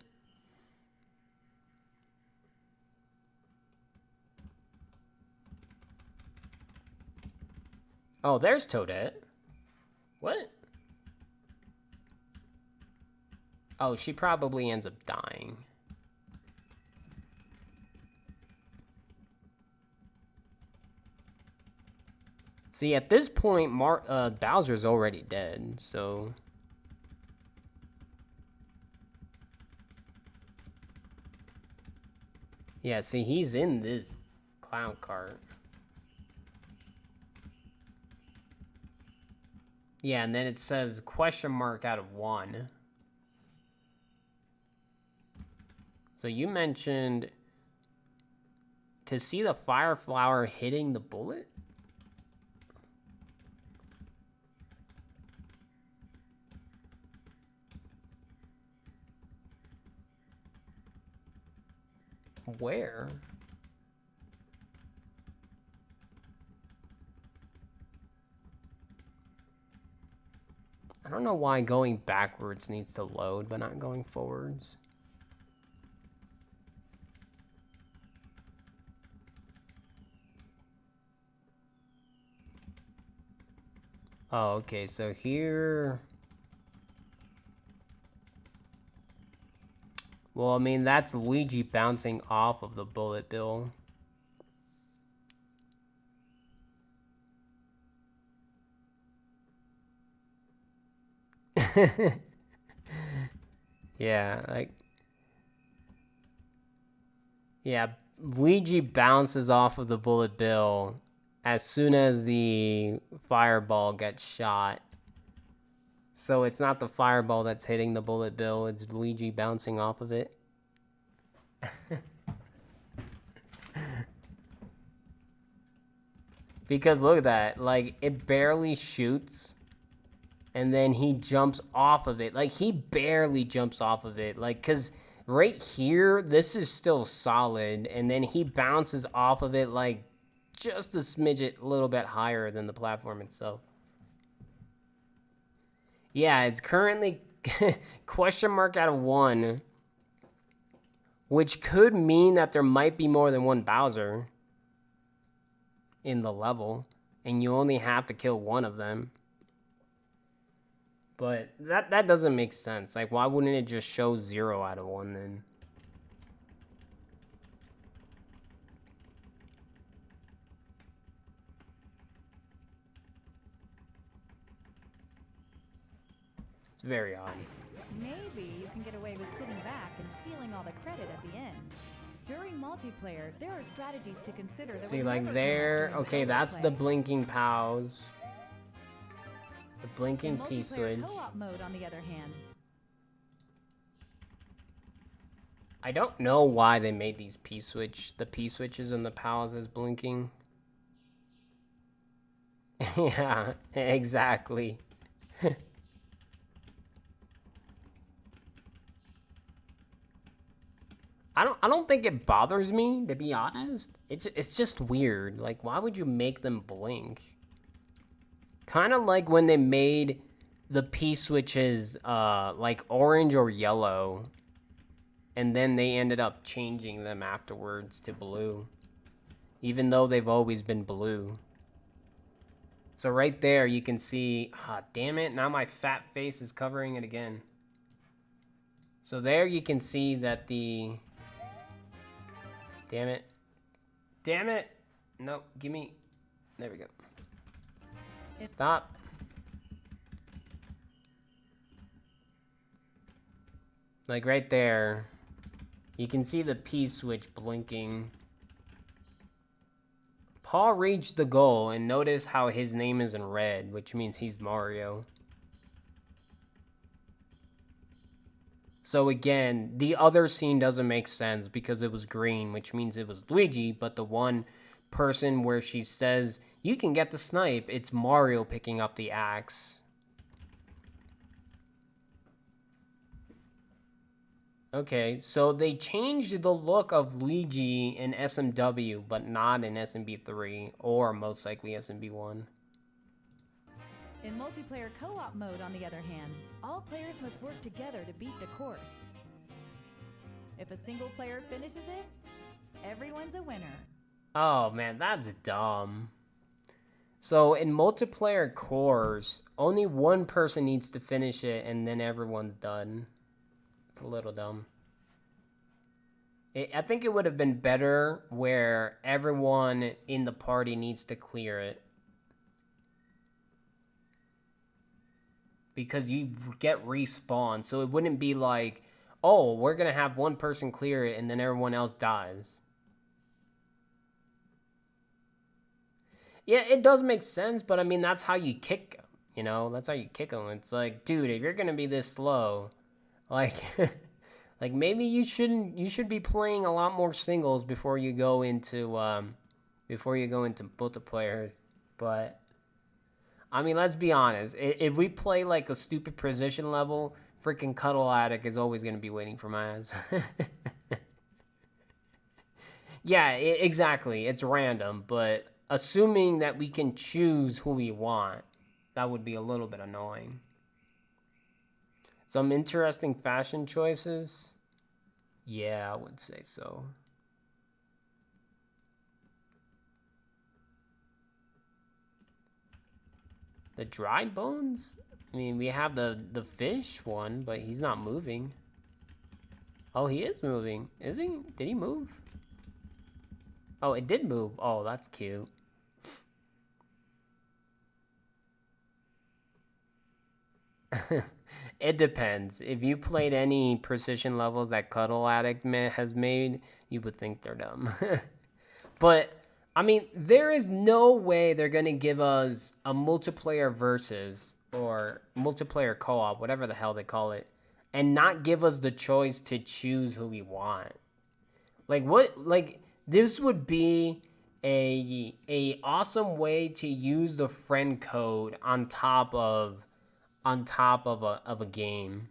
Speaker 1: Oh, there's Toadette. What? Oh, she probably ends up dying. See, at this point, Bowser's already dead, so... Yeah, see, he's in this clown cart. Yeah, and then it says question mark out of 1. So you mentioned to see the fire flower hitting the bullet? Where? I don't know why going backwards needs to load, but not going forwards. Oh, okay, so here... Well, I mean, that's Luigi bouncing off of the bullet bill. Yeah, like... Yeah, Luigi bounces off of the bullet bill as soon as the fireball gets shot. So it's not the fireball that's hitting the bullet bill, it's Luigi bouncing off of it. Because look at that, like, it barely shoots, and then he jumps off of it. Like, he barely jumps off of it. Like, because right here, this is still solid, and then he bounces off of it, like, just a smidget, a little bit higher than the platform itself. Yeah, it's currently question mark out of 1, which could mean that there might be more than one Bowser in the level, and you only have to kill one of them. But that doesn't make sense. Like, why wouldn't it just show 0 out of 1 then? It's very odd.
Speaker 3: Maybe you can get away with sitting back and stealing all the credit at the end. During multiplayer, there are strategies to consider that
Speaker 1: See, like there, okay, that's the blinking POWs. The blinking P-switch.
Speaker 3: Co-op mode, on the other hand.
Speaker 1: I don't know why they made these the P-switches and the POWs as blinking. Yeah, exactly. I don't think it bothers me, to be honest. It's just weird. Like, why would you make them blink? Kind of like when they made the P-switches like orange or yellow, and then they ended up changing them afterwards to blue, even though they've always been blue. So right there you can see, damn it, now my fat face is covering it again. So there you can see that the... Damn it. Damn it! No, give me... There we go. Stop. Like right there, you can see the P-switch blinking. Paul reached the goal, and notice how his name is in red, which means he's Mario. So again, the other scene doesn't make sense because it was green, which means it was Luigi, but the one person where she says, you can get the snipe, it's Mario picking up the axe. Okay, so they changed the look of Luigi in SMW, but not in SMB3, or most likely SMB1.
Speaker 3: In multiplayer co-op mode, on the other hand, all players must work together to beat the course. If a single player finishes it, everyone's a winner.
Speaker 1: Oh man, that's dumb. So in multiplayer course, only one person needs to finish it and then everyone's done. It's a little dumb. I think it would have been better where everyone in the party needs to clear it. Because you get respawned, so it wouldn't be like, oh, we're gonna have one person clear it and then everyone else dies. Yeah, it does make sense, but I mean, that's how you kick them. You know, that's how you kick them. It's like, dude, if you're gonna be this slow, like, like maybe you shouldn't. You should be playing a lot more singles before you go into multiplayer. But I mean, let's be honest. If we play like a stupid precision level, freaking Cuddle Addict is always gonna be waiting for my ass. Yeah, exactly. It's random, but assuming that we can choose who we want, that would be a little bit annoying. Some interesting fashion choices? Yeah, I would say so. The dry bones? I mean, we have the fish one, but he's not moving. Oh, he is moving. Is he? Did he move? Oh, it did move. Oh, that's cute. It depends. If you played any precision levels that Cuddle Addict has made, you would think they're dumb. But, I mean, there is no way they're going to give us a multiplayer versus or multiplayer co-op, whatever the hell they call it, and not give us the choice to choose who we want. Like, what? Like, this would be a awesome way to use the friend code on top of a game.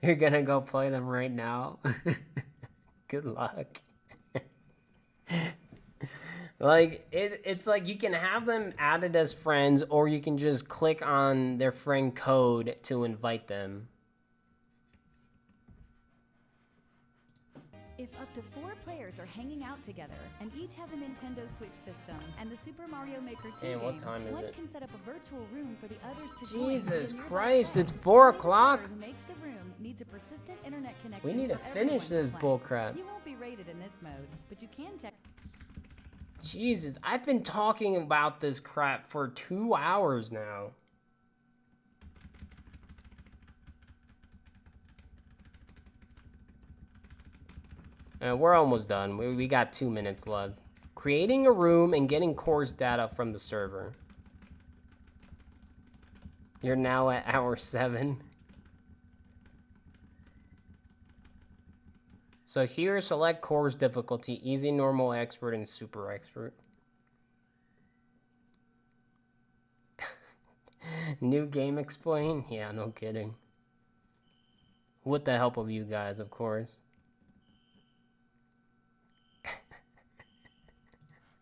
Speaker 1: You're gonna go play them right now. Good luck. Like it's like you can have them added as friends, or you can just click on their friend code to invite them.
Speaker 3: If up to 4 players are hanging out together and each has a Nintendo Switch system and the Super Mario Maker 2 game,
Speaker 1: what time is
Speaker 3: one
Speaker 1: it?
Speaker 3: can set up a virtual room for the others to join.
Speaker 1: Jesus Christ, it's 4 o'clock.
Speaker 3: Who makes the room needs a persistent internet connection.
Speaker 1: We need to
Speaker 3: for
Speaker 1: finish
Speaker 3: everyone
Speaker 1: this
Speaker 3: to play.
Speaker 1: bullcrap.
Speaker 3: You won't be rated in this mode, but you can check.
Speaker 1: Jesus, I've been talking about this crap for 2 hours now. We're almost done. We got 2 minutes left. Creating a room and getting course data from the server. You're now at hour 7. So here, select course difficulty, easy, normal, expert, and super expert. New game explain? Yeah, no kidding. With the help of you guys, of course.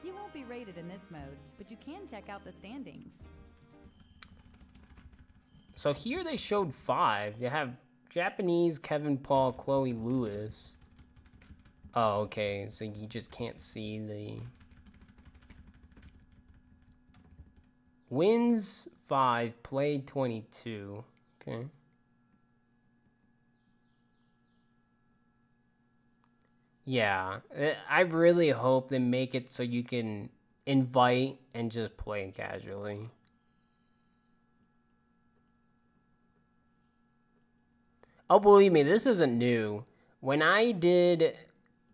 Speaker 3: You won't be rated in this mode, but you can check out the standings.
Speaker 1: So here they showed 5. You have Japanese, Kevin Paul, Chloe Lewis. Oh, okay. So you just can't see the... Wins 5, played 22. Okay. Yeah, I really hope they make it so you can invite and just play casually. Oh, believe me, this isn't new. When I did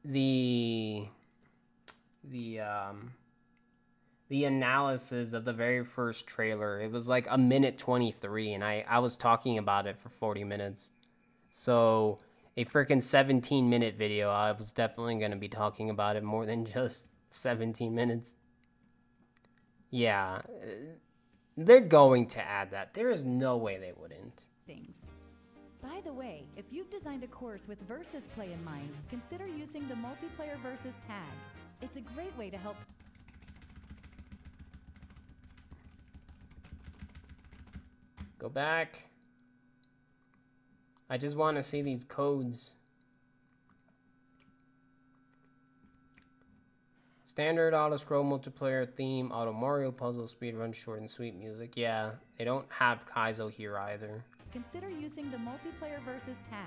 Speaker 1: the analysis of the very first trailer, it was like a minute 23, and I was talking about it for 40 minutes. So a freaking 17-minute video, I was definitely going to be talking about it more than just 17 minutes. Yeah, they're going to add that. There is no way they wouldn't.
Speaker 3: Things. By the way, if you've designed a course with versus play in mind, consider using the multiplayer versus tag. It's a great way to help.
Speaker 1: Go back. I just want to see these codes. Standard auto-scroll multiplayer theme, auto Mario puzzle, speedrun, short and sweet music. Yeah, they don't have Keisel here either.
Speaker 3: Consider using the multiplayer versus tag.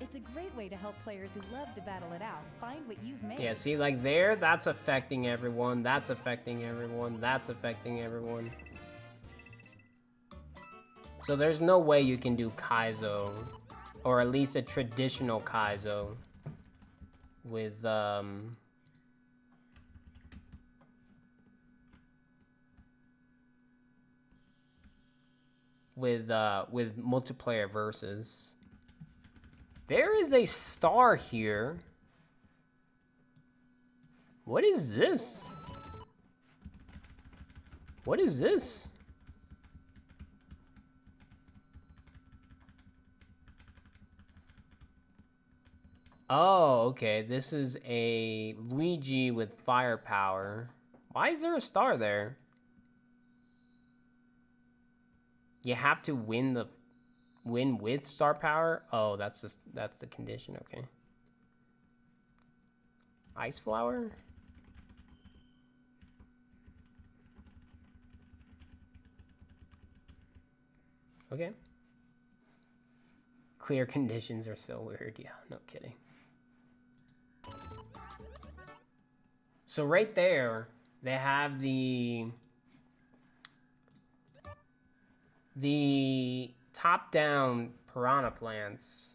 Speaker 3: It's a great way to help players who love to battle it out find what you've made.
Speaker 1: Yeah, see, like there, that's affecting everyone. That's affecting everyone. That's affecting everyone. So there's no way you can do Kaizo, or at least a traditional Kaizo, with with multiplayer versus. There is a star here. What is this? What is this? Oh, okay. This is a Luigi with firepower. Why is there a star there? You have to win with star power? Oh, that's the condition, okay. Ice flower? Okay. Clear conditions are so weird. Yeah, no kidding. So right there, they have the top-down piranha plants,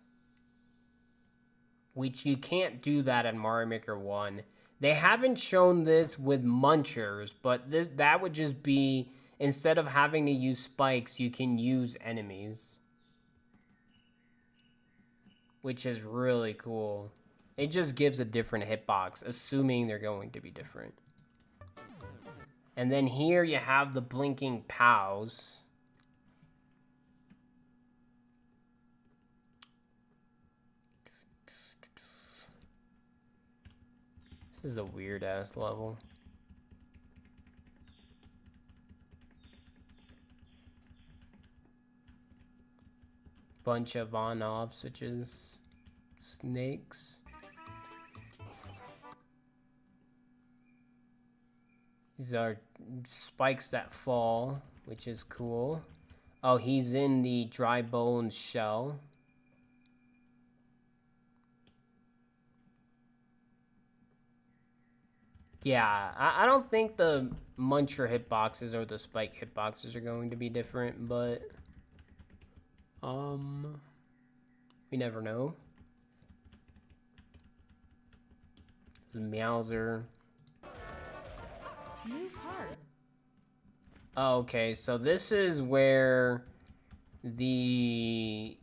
Speaker 1: which you can't do that in Mario Maker 1. They haven't shown this with munchers, but that would just be, instead of having to use spikes, you can use enemies, which is really cool. It just gives a different hitbox, assuming they're going to be different. And then here you have the blinking POWs. This is a weird-ass level. Bunch of on-off switches. Snakes. These are spikes that fall, which is cool. Oh, he's in the dry bones shell. Yeah, I don't think the muncher hitboxes or the spike hitboxes are going to be different, but we never know. This is Meowser.
Speaker 3: New part.
Speaker 1: Oh, okay, so this is where the,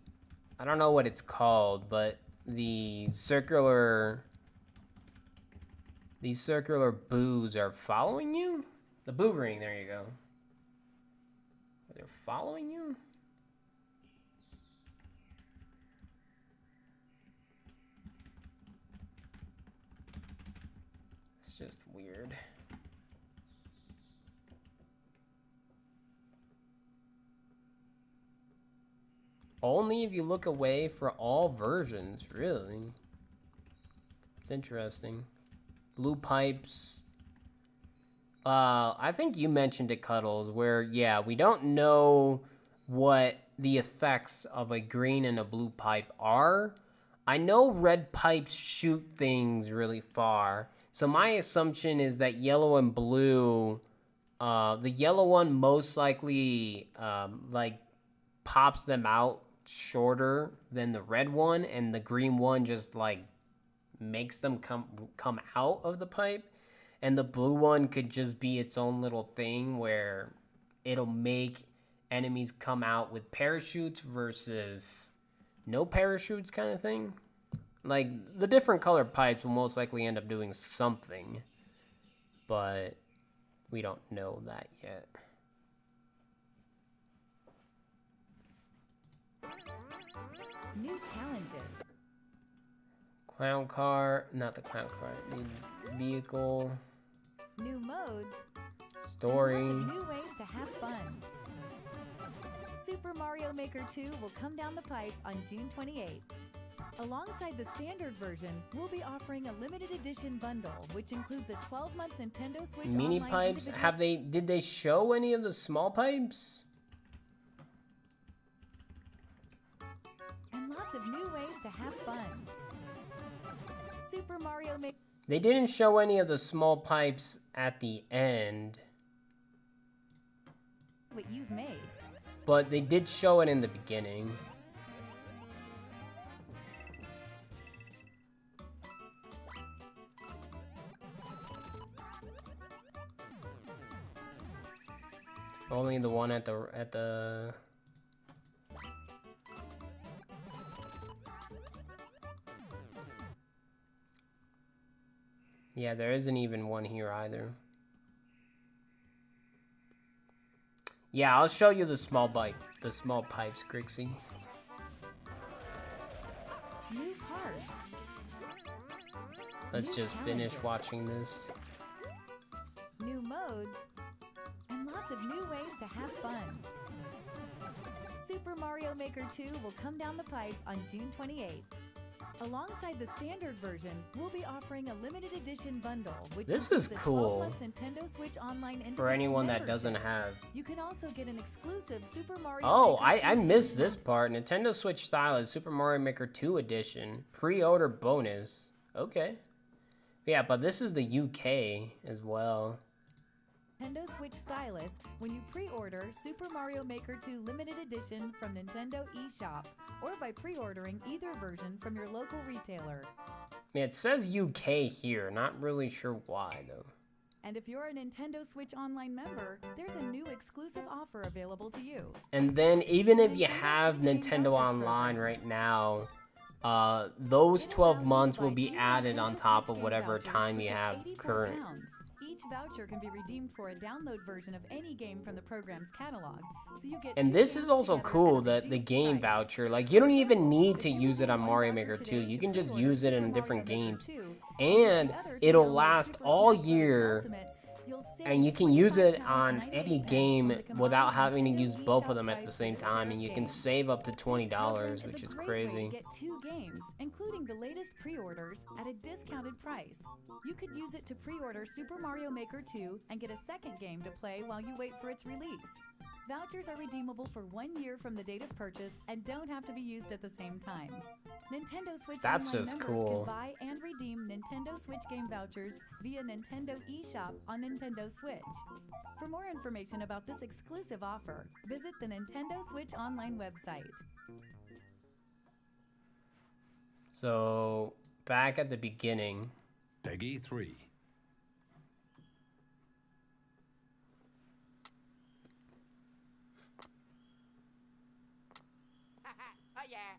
Speaker 1: I don't know what it's called, but the circular boos are following you? The boo ring, there you go. They're following you? It's just weird. Only if you look away for all versions, really. It's interesting. Blue pipes. I think you mentioned it, Cuddles, where, yeah, we don't know what the effects of a green and a blue pipe are. I know red pipes shoot things really far, so my assumption is that yellow and blue, the yellow one most likely, like, pops them out shorter than the red one, and the green one just, like, makes them come out of the pipe, and the blue one could just be its own little thing where it'll make enemies come out with parachutes versus no parachutes kind of thing. Like, the different colored pipes will most likely end up doing something, but we don't know that yet.
Speaker 3: New challenges.
Speaker 1: Clown car, not the clown car, the vehicle.
Speaker 3: New modes.
Speaker 1: Story.
Speaker 3: And lots of new ways to have fun. Super Mario Maker 2 will come down the pipe on June 28th. Alongside the standard version, we'll be offering a limited edition bundle, which includes a 12-month Nintendo Switch
Speaker 1: mini
Speaker 3: online
Speaker 1: pipes. Did they show any of the small pipes?
Speaker 3: And lots of new ways to have fun. Super Mario Maker.
Speaker 1: They didn't show any of the small pipes at the end.
Speaker 3: What you've made.
Speaker 1: But they did show it in the beginning. Only the one at the Yeah, there isn't even one here either. Yeah, I'll show you the small pipes, Grixie.
Speaker 3: New parts.
Speaker 1: Let's
Speaker 3: New
Speaker 1: just finish
Speaker 3: challenges.
Speaker 1: watching this.
Speaker 3: New modes. And lots of new ways to have fun. Super Mario Maker 2 will come down the pipe on June 28th. Alongside the standard version, we'll be offering a limited edition bundle, which
Speaker 1: This
Speaker 3: includes
Speaker 1: is
Speaker 3: a
Speaker 1: cool
Speaker 3: 12-month Nintendo Switch Online individual
Speaker 1: for anyone that
Speaker 3: membership.
Speaker 1: doesn't have.
Speaker 3: You can also get an exclusive Super Mario
Speaker 1: Oh,
Speaker 3: Maker 2
Speaker 1: I missed this
Speaker 3: event.
Speaker 1: part. Nintendo Switch Stylus Super Mario Maker 2 edition. Pre-order bonus. Okay. Yeah, but this is the UK as well.
Speaker 3: Nintendo Switch Stylus when you pre-order Super Mario Maker 2 Limited Edition from Nintendo eShop, or by pre-ordering either version from your local retailer.
Speaker 1: Yeah, it says UK here. Not really sure why, though.
Speaker 3: And if you're a Nintendo Switch Online member, there's a new exclusive offer available to you.
Speaker 1: And then even if you
Speaker 3: Nintendo
Speaker 1: have
Speaker 3: Switch Game
Speaker 1: Nintendo
Speaker 3: Vouchers
Speaker 1: Online
Speaker 3: program.
Speaker 1: right now, those
Speaker 3: It
Speaker 1: 12
Speaker 3: allows you to
Speaker 1: months will
Speaker 3: buy
Speaker 1: be
Speaker 3: 2
Speaker 1: added
Speaker 3: Nintendo
Speaker 1: on top
Speaker 3: Switch
Speaker 1: of
Speaker 3: Game
Speaker 1: whatever
Speaker 3: Vouchers
Speaker 1: time
Speaker 3: for
Speaker 1: you
Speaker 3: just
Speaker 1: have
Speaker 3: 84
Speaker 1: current.
Speaker 3: pounds. Each voucher can be redeemed for a download version of any game from the program's catalog, so you get
Speaker 1: And
Speaker 3: 2
Speaker 1: this
Speaker 3: games
Speaker 1: is also
Speaker 3: together
Speaker 1: cool
Speaker 3: at a
Speaker 1: that the
Speaker 3: reduced
Speaker 1: game
Speaker 3: price.
Speaker 1: voucher, like you don't
Speaker 3: For
Speaker 1: even
Speaker 3: example,
Speaker 1: need
Speaker 3: if
Speaker 1: to
Speaker 3: you
Speaker 1: use it
Speaker 3: redeem
Speaker 1: on
Speaker 3: one
Speaker 1: Mario
Speaker 3: voucher
Speaker 1: Maker 2.
Speaker 3: today
Speaker 1: You
Speaker 3: to
Speaker 1: can just
Speaker 3: pre-order
Speaker 1: use it in
Speaker 3: Super
Speaker 1: different
Speaker 3: Mario Maker
Speaker 1: games.
Speaker 3: 2, use
Speaker 1: And
Speaker 3: the other to
Speaker 1: it'll
Speaker 3: download
Speaker 1: last
Speaker 3: Super
Speaker 1: all
Speaker 3: Smash Bros.
Speaker 1: year.
Speaker 3: Ultimate, you'll save
Speaker 1: And you can use it
Speaker 3: 25
Speaker 1: on
Speaker 3: pounds,
Speaker 1: any
Speaker 3: 98
Speaker 1: game
Speaker 3: cents from the
Speaker 1: without
Speaker 3: combined
Speaker 1: having to
Speaker 3: Nintendo
Speaker 1: use both of
Speaker 3: eShop
Speaker 1: them at the
Speaker 3: price
Speaker 1: same
Speaker 3: for this
Speaker 1: time.
Speaker 3: group
Speaker 1: And you
Speaker 3: of
Speaker 1: can
Speaker 3: games.
Speaker 1: save up to
Speaker 3: This
Speaker 1: $20,
Speaker 3: program
Speaker 1: which
Speaker 3: a
Speaker 1: is
Speaker 3: great way to
Speaker 1: crazy.
Speaker 3: get 2 games, including the latest pre-orders, at a discounted price. You could use it to pre-order Super Mario Maker 2 and get a second game to play while you wait for its release. Vouchers are redeemable for 1 year from the date of purchase and don't have to be used at the same time. Nintendo Switch
Speaker 1: That's
Speaker 3: Online
Speaker 1: just
Speaker 3: members
Speaker 1: cool.
Speaker 3: can buy and redeem Nintendo Switch game vouchers via Nintendo eShop on Nintendo Switch. For more information about this exclusive offer, visit the Nintendo Switch Online website.
Speaker 1: So, back at the beginning.
Speaker 2: Peggy 3.
Speaker 4: Oh yeah.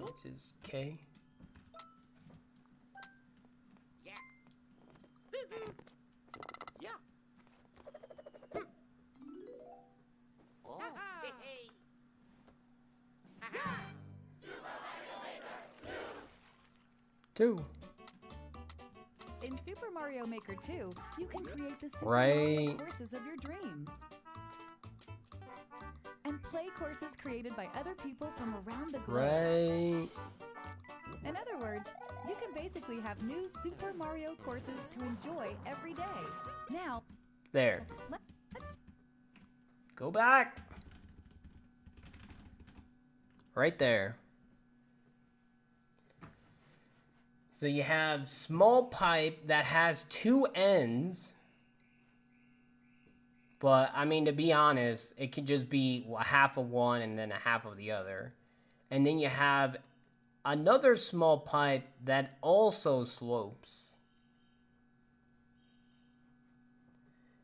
Speaker 1: This is K.
Speaker 4: Yeah. Yeah. Oh. Hey, hey. Aha.
Speaker 1: 2.
Speaker 3: In Super Mario Maker 2, you can create the Super
Speaker 1: Right.
Speaker 3: Mario courses of your dreams. And play courses created by other people from around the globe.
Speaker 1: Right.
Speaker 3: In other words, you can basically have new Super Mario courses to enjoy every day. Now,
Speaker 1: There.
Speaker 3: let's
Speaker 1: Go back. Right there. So you have small pipe that has 2 ends. But, I mean, to be honest, it could just be a half of one and then a half of the other. And then you have another small pipe that also slopes.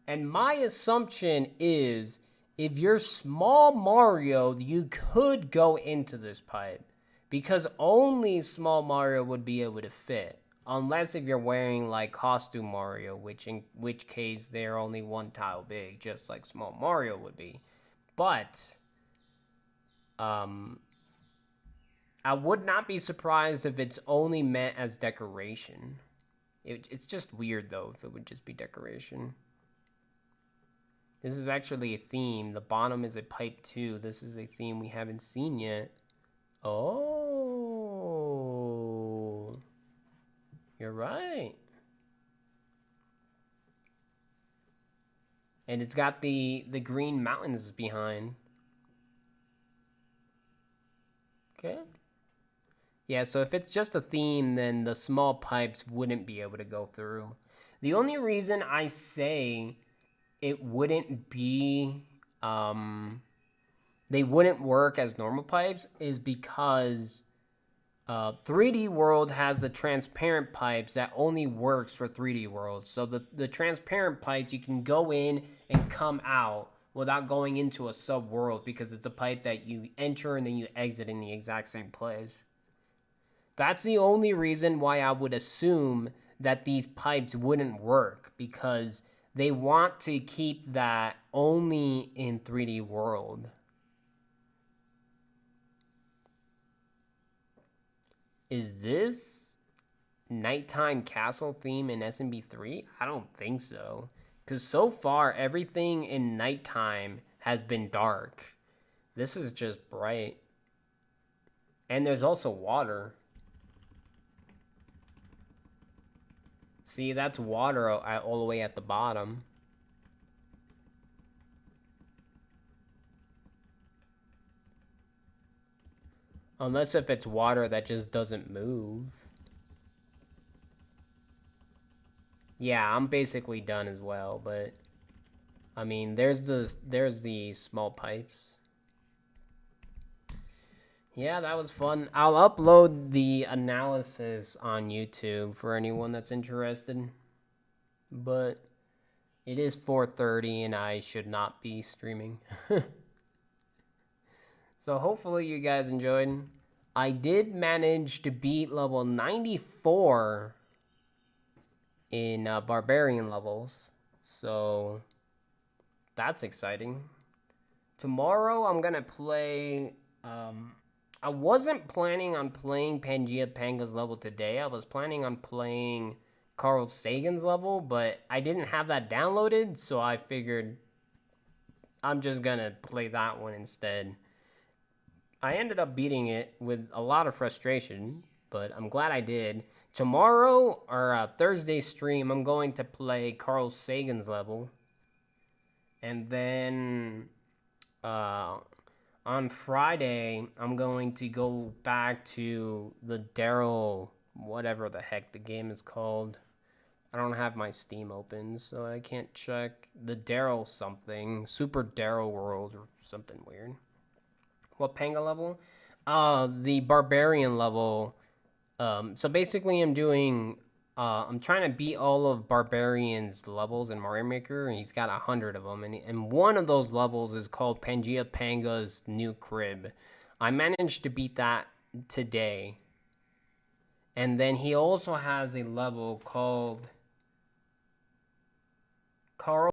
Speaker 1: And my assumption is, if you're small Mario, you could go into this pipe. Because only small Mario would be able to fit. Unless if you're wearing like costume Mario, in which case they're only 1 tile big, just like small Mario would be. But I would not be surprised if it's only meant as decoration. It's just weird though if it would just be decoration. This is actually a theme. The bottom is a pipe too. This is a theme we haven't seen yet. Oh, you're right. And it's got the green mountains behind. Okay. Yeah, so if it's just a theme, then the small pipes wouldn't be able to go through. The only reason I say it wouldn't be, they wouldn't work as normal pipes is because 3D World has the transparent pipes that only works for 3D World. So the transparent pipes, you can go in and come out without going into a sub-world because it's a pipe that you enter and then you exit in the exact same place. That's the only reason why I would assume that these pipes wouldn't work because they want to keep that only in 3D World. Is this nighttime castle theme in SMB3? I don't think so. Because so far, everything in nighttime has been dark. This is just bright. And there's also water. See, that's water all the way at the bottom. Unless if it's water that just doesn't move. Yeah, I'm basically done as well, but I mean, there's the small pipes. Yeah, that was fun. I'll upload the analysis on YouTube for anyone that's interested. But it is 4:30 and I should not be streaming. So hopefully you guys enjoyed. I did manage to beat level 94 in barbarian levels. So that's exciting. Tomorrow I'm going to play... I wasn't planning on playing Pangea Panga's level today. I was planning on playing Carl Sagan's level, but I didn't have that downloaded, so I figured I'm just gonna play that one instead. I ended up beating it with a lot of frustration, but I'm glad I did. Tomorrow, or Thursday stream, I'm going to play Carl Sagan's level. And then... on Friday, I'm going to go back to the Daryl, whatever the heck the game is called. I don't have my Steam open, so I can't check. The Daryl something, Super Daryl World or something weird. What Panga level? The Barbarian level. So basically I'm doing... I'm trying to beat all of Barbarian's levels in Mario Maker, and he's got 100 of them. And one of those levels is called Pangea Panga's New Crib. I managed to beat that today. And then he also has a level called Carl